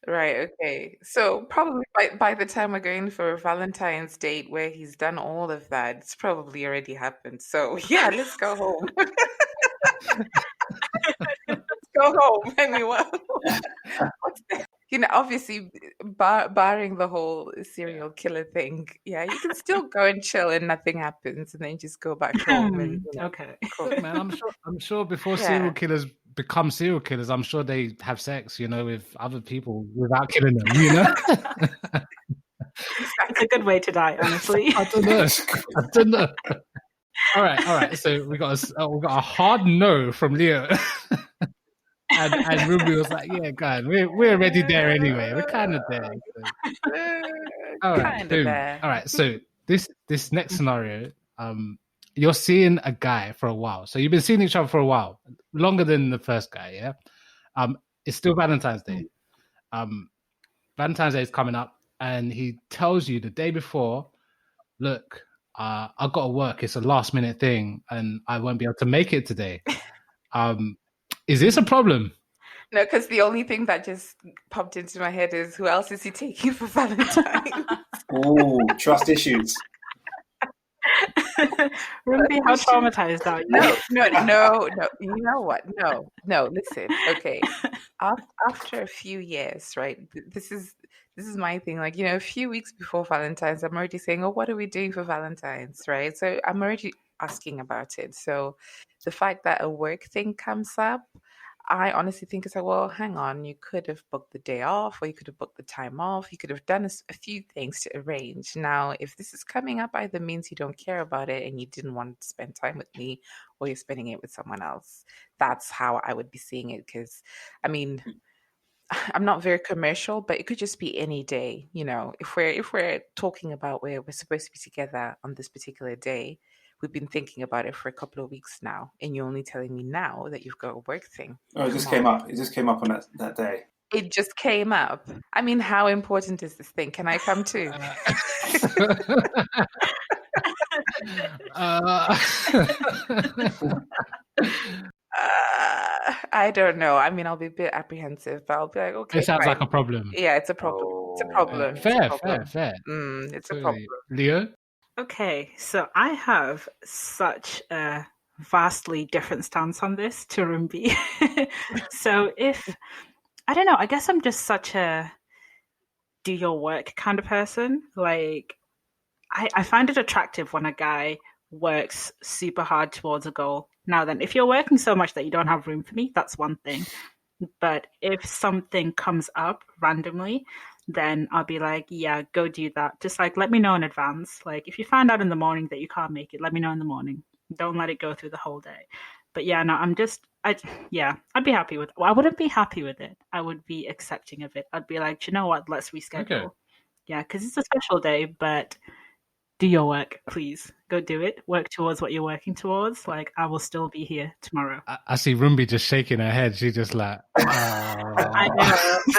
Right, okay. So probably by the time we're going for a Valentine's date where he's done all of that, it's probably already happened. So yeah, let's go home. Let's go home. Anyone? Obviously, barring the whole serial killer thing, yeah, you can still go and chill and nothing happens, and then just go back home and Okay. cook. Look, man, I'm sure before Yeah. serial killers become serial killers, I'm sure they have sex, with other people without killing them, It's a good way to die, honestly. I don't know. All right. So we got a hard no from Leo, and Ruby was like, "Yeah, guys, we're already there anyway. We're kind of there." So. All right, Kinda boom. there. All right, so this next scenario, you're seeing a guy for a while. So you've been seeing each other for a while, longer than the first guy, yeah. It's still Valentine's Day. Valentine's Day is coming up, and he tells you the day before, "Look, I've got to work. It's a last minute thing, and I won't be able to make it today." Is this a problem? No, because the only thing that just popped into my head is who else is he taking for Valentine? Oh, trust issues. Ruby, how traumatized are you? No. You know what? No. Listen, okay. After a few years, right? This is my thing. Like, a few weeks before Valentine's, I'm already saying, "Oh, what are we doing for Valentine's?" Right? So I'm already asking about it. So the fact that a work thing comes up, I honestly think it's like, well, hang on, you could have booked the day off, or you could have booked the time off. You could have done a few things to arrange. Now, if this is coming up, either means you don't care about it and you didn't want to spend time with me, or you're spending it with someone else. That's how I would be seeing it. Because, I mean, I'm not very commercial, but it could just be any day. If we're talking about where we're supposed to be together on this particular day, we've been thinking about it for a couple of weeks now, and you're only telling me now that you've got a work thing. Oh, it just came up. It just came up on that day. It just came up. I mean, how important is this thing? Can I come too? I don't know. I mean, I'll be a bit apprehensive, but I'll be like, okay. It sounds like a problem. Yeah, it's a problem. It's a problem. Fair. It's a problem. Leo? Okay, so I have such a vastly different stance on this to Rumbi. So I don't know, I guess I'm just such a do your work kind of person. Like, I find it attractive when a guy works super hard towards a goal. Now then, if you're working so much that you don't have room for me, that's one thing. But if something comes up randomly, then I'll be like, yeah, go do that. Just like, let me know in advance. Like, if you find out in the morning that you can't make it, let me know in the morning. Don't let it go through the whole day. But yeah, no, I'd be happy with it. Well, I wouldn't be happy with it. I would be accepting of it. I'd be like, do you know what? Let's reschedule. Okay. Yeah, because it's a special day, but do your work, please. Go do it. Work towards what you're working towards. Like, I will still be here tomorrow. I see Rumbi just shaking her head. She's just like, oh. I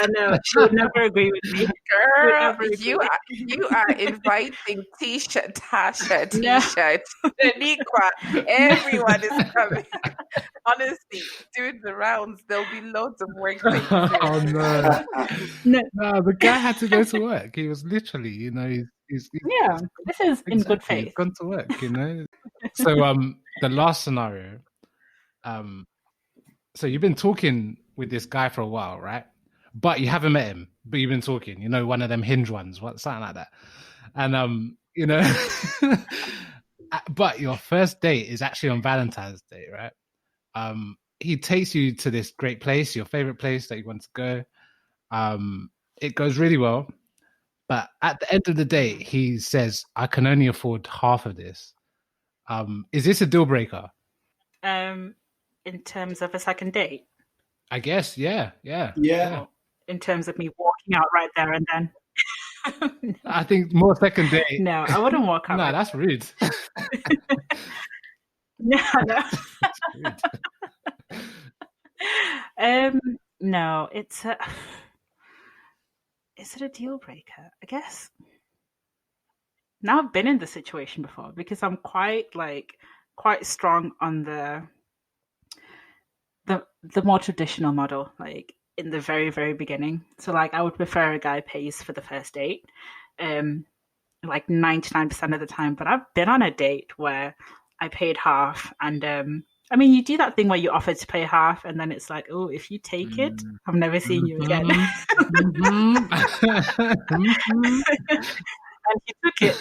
know. She would never agree with me. Girl, you are inviting T-shirt, Tasha, T-shirt, Daniqua. Everyone is coming. Honestly, doing the rounds, there'll be loads of work things. Oh, no. No, the guy had to go to work. He was literally, he's this is in good faith. He's gone to work, So the last scenario, so you've been talking with this guy for a while, right? But you haven't met him, but you've been talking, one of them Hinge ones, something like that. And but your first date is actually on Valentine's Day, right? He takes you to this great place, your favorite place that you want to go. It goes really well. But at the end of the day, he says, I can only afford half of this. Is this a deal breaker? In terms of a second date? I guess, yeah. Well, in terms of me walking out right there and then? I think more second date. No, I wouldn't walk out. No, that's rude. No. That's rude. No, is it a deal breaker? I guess. now I've been in this situation before because I'm quite strong on the more traditional model, like in the very, very beginning. So like I would prefer a guy pays for the first date, like 99% of the time. But I've been on a date where I paid half, and I mean, you do that thing where you offer to pay half, and then it's like, oh, if you take it, I'm never seeing you again. Mhm. And he took it.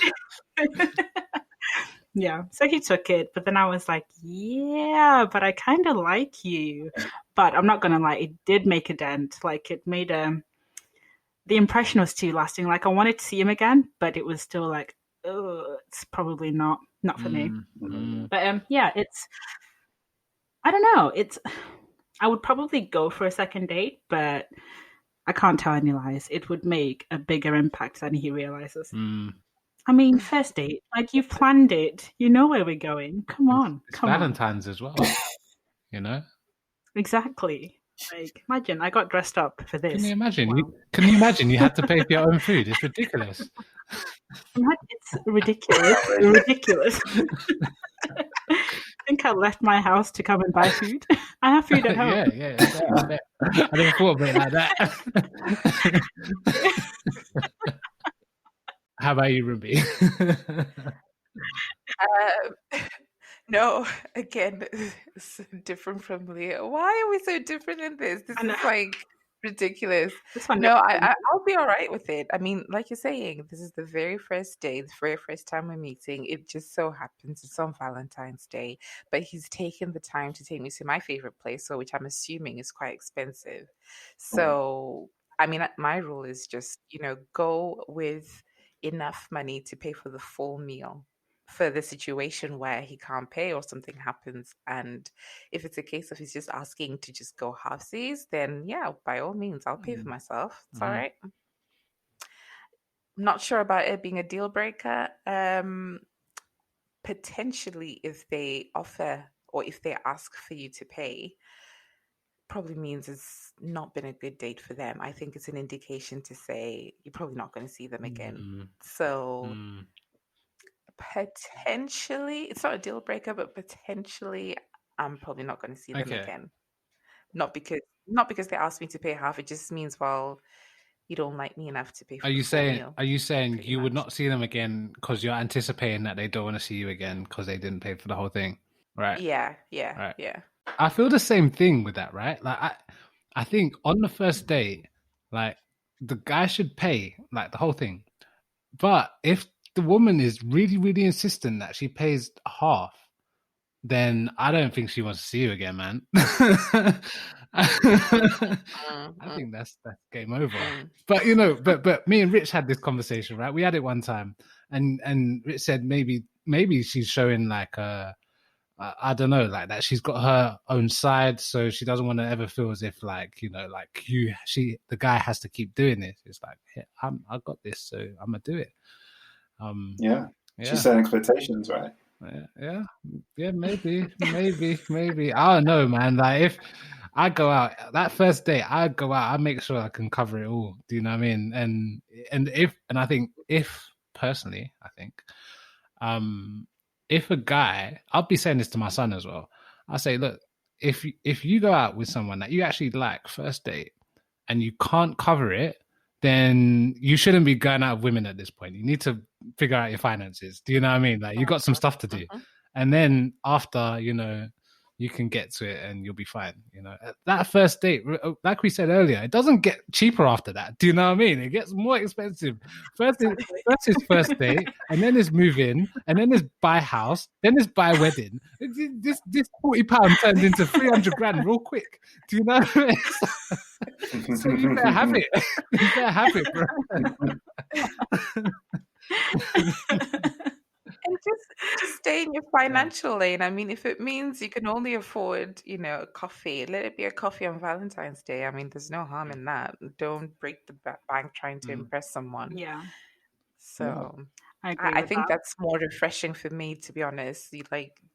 Yeah, so he took it, but then I was like, yeah, but I kind of like you. But I'm not gonna lie, it did make a dent. Like it made the impression was too lasting. Like I wanted to see him again, but it was still like, oh, it's probably not for me. But yeah, it's, I don't know. It's, I would probably go for a second date, but I can't tell any lies. It would make a bigger impact than he realizes. I mean, first date, like you've planned it, you know where we're going. Come on, It's come on. Valentine's as well, you know. Exactly. Like, imagine I got dressed up for this. Can you imagine? Wow. Can you imagine you had to pay for your own food? It's ridiculous. It's ridiculous. Ridiculous. I think I left my house to come and buy food. I have food at home. Yeah. I never thought of it like that. How about you, Ruby? No, again, it's different from Leah. Why are we so different in this? This is like ridiculous. This one, No, I'll be all right with it. I mean, like you're saying, this is the very first day, the very first time we're meeting. It just so happens it's on Valentine's Day, but he's taken the time to take me to my favorite place, so which I'm assuming is quite expensive. So, I mean, my rule is just, go with enough money to pay for the full meal for the situation where he can't pay or something happens. And if it's a case of he's just asking to just go halfsies, then yeah, by all means, I'll pay for myself. It's all right. I'm not sure about it being a deal breaker. Potentially, if they offer or if they ask for you to pay, probably means it's not been a good date for them. I think it's an indication to say you're probably not going to see them again. So potentially, it's not a deal breaker, but potentially I'm probably not going to see them again. Not because they asked me to pay half. It just means, well, you don't like me enough to pay for the full meal. Are you saying you would not see them again because you're anticipating that they don't want to see you again because they didn't pay for the whole thing? Right. Yeah. Right. Yeah. I feel the same thing with that, right? Like I think on the first date, like the guy should pay like the whole thing. But if the woman is really, really insistent that she pays half, then I don't think she wants to see you again, man. I think that's game over. But but me and Rich had this conversation, right? We had it one time, and Rich said maybe she's showing like I don't know, like that she's got her own side, so she doesn't want to ever feel as if like the guy has to keep doing this. It's like, hey, I got this, so I'm gonna do it. Yeah. She's setting expectations, right? Yeah, maybe. I don't know, man. Like if I go out that first day, I make sure I can cover it all. Do you know what I mean? And I think if personally, if a guy, I'll be saying this to my son as well. I say, look, if you go out with someone that you actually like first date and you can't cover it, then you shouldn't be going out with women at this point. You need to figure out your finances. Do you know what I mean? Like you got some stuff to do. And then after, you can get to it and you'll be fine. That first date, like we said earlier, it doesn't get cheaper after that. Do you know what I mean? It gets more expensive. First is first date, and then is move in, and then is buy house, then is buy wedding. This £40 turns into 300 grand real quick. Do you know what I mean? So you better have it. You better have it, bro. And just stay in your financial lane. I mean, if it means you can only afford, a coffee, let it be a coffee on Valentine's Day. I mean, there's no harm in that. Don't break the bank trying to impress someone. Yeah. So I think that's more refreshing for me, to be honest. You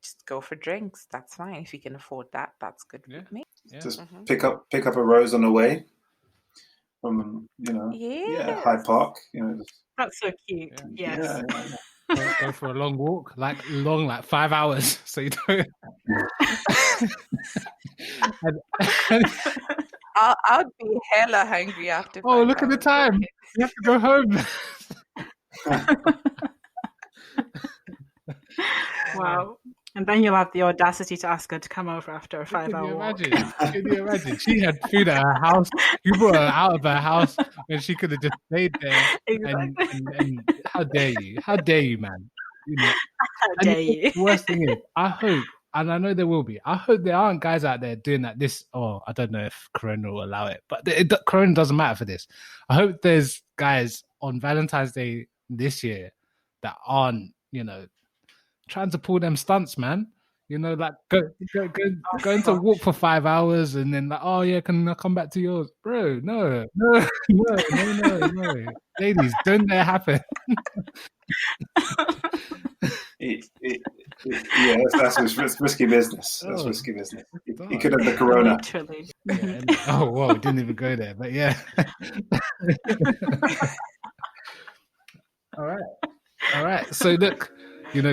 just go for drinks. That's fine. If you can afford that, that's good with me. Yeah. Just pick up a rose on the way from Hyde Park. That's so cute. Yes. Yeah. go for a long walk, like 5 hours, so you don't. I'd be hella hungry after. Oh, look at the time! You have to go home. Wow. And then you'll have the audacity to ask her to come over after a 5-hour walk. Can you imagine? She had food at her house. You brought her out of her house when she could have just stayed there. Exactly. And how dare you? How dare you, man? You know? How dare you? The worst thing is, I hope, and I know there will be, I hope there aren't guys out there doing that. I don't know if Corona will allow it, but Corona doesn't matter for this. I hope there's guys on Valentine's Day this year that aren't, trying to pull them stunts, man. Like going to walk for 5 hours and then like, oh yeah, can I come back to yours, bro? No. Ladies, don't let it happen. Yeah, that's risky business. That's risky business. You could have the Corona. Literally. Yeah, oh, whoa, didn't even go there, but yeah. All right. So look,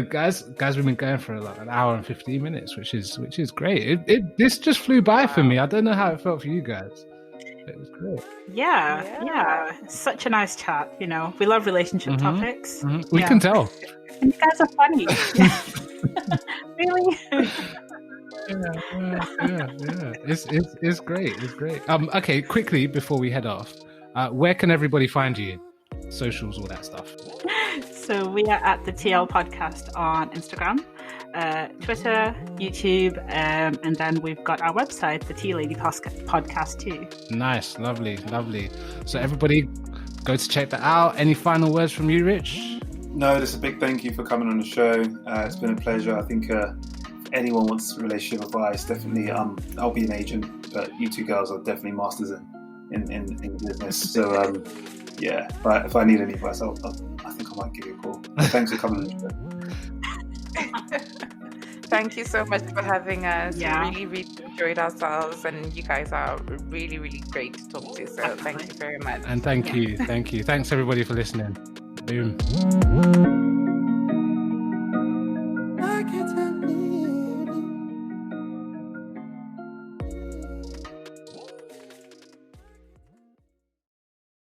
guys, we've been going for like an hour and 15 minutes, which is great. This just flew by for me. I don't know how it felt for you guys. It was great. Yeah. Such a nice chat. We love relationship topics. Mm-hmm. We can tell. And you guys are funny. Really? Yeah. It's great. It's great. Okay, quickly before we head off, where can everybody find you? Socials, all that stuff. So we are at the TL Podcast on Instagram, Twitter, YouTube, and then we've got our website, the Tea Lady Podcast too. Nice, lovely. So everybody, go to check that out. Any final words from you, Rich? No, just a big thank you for coming on the show. It's been a pleasure. I think if anyone wants relationship advice, definitely I'll be an agent, but you two girls are definitely masters in business. So yeah, but if I need any advice, I think I might give you a call. Thanks for coming on the show. Thank you so much for having us. Yeah. We really enjoyed ourselves, and you guys are really, really great to talk to. So thank you very much. And thank you. Thanks everybody for listening. Boom.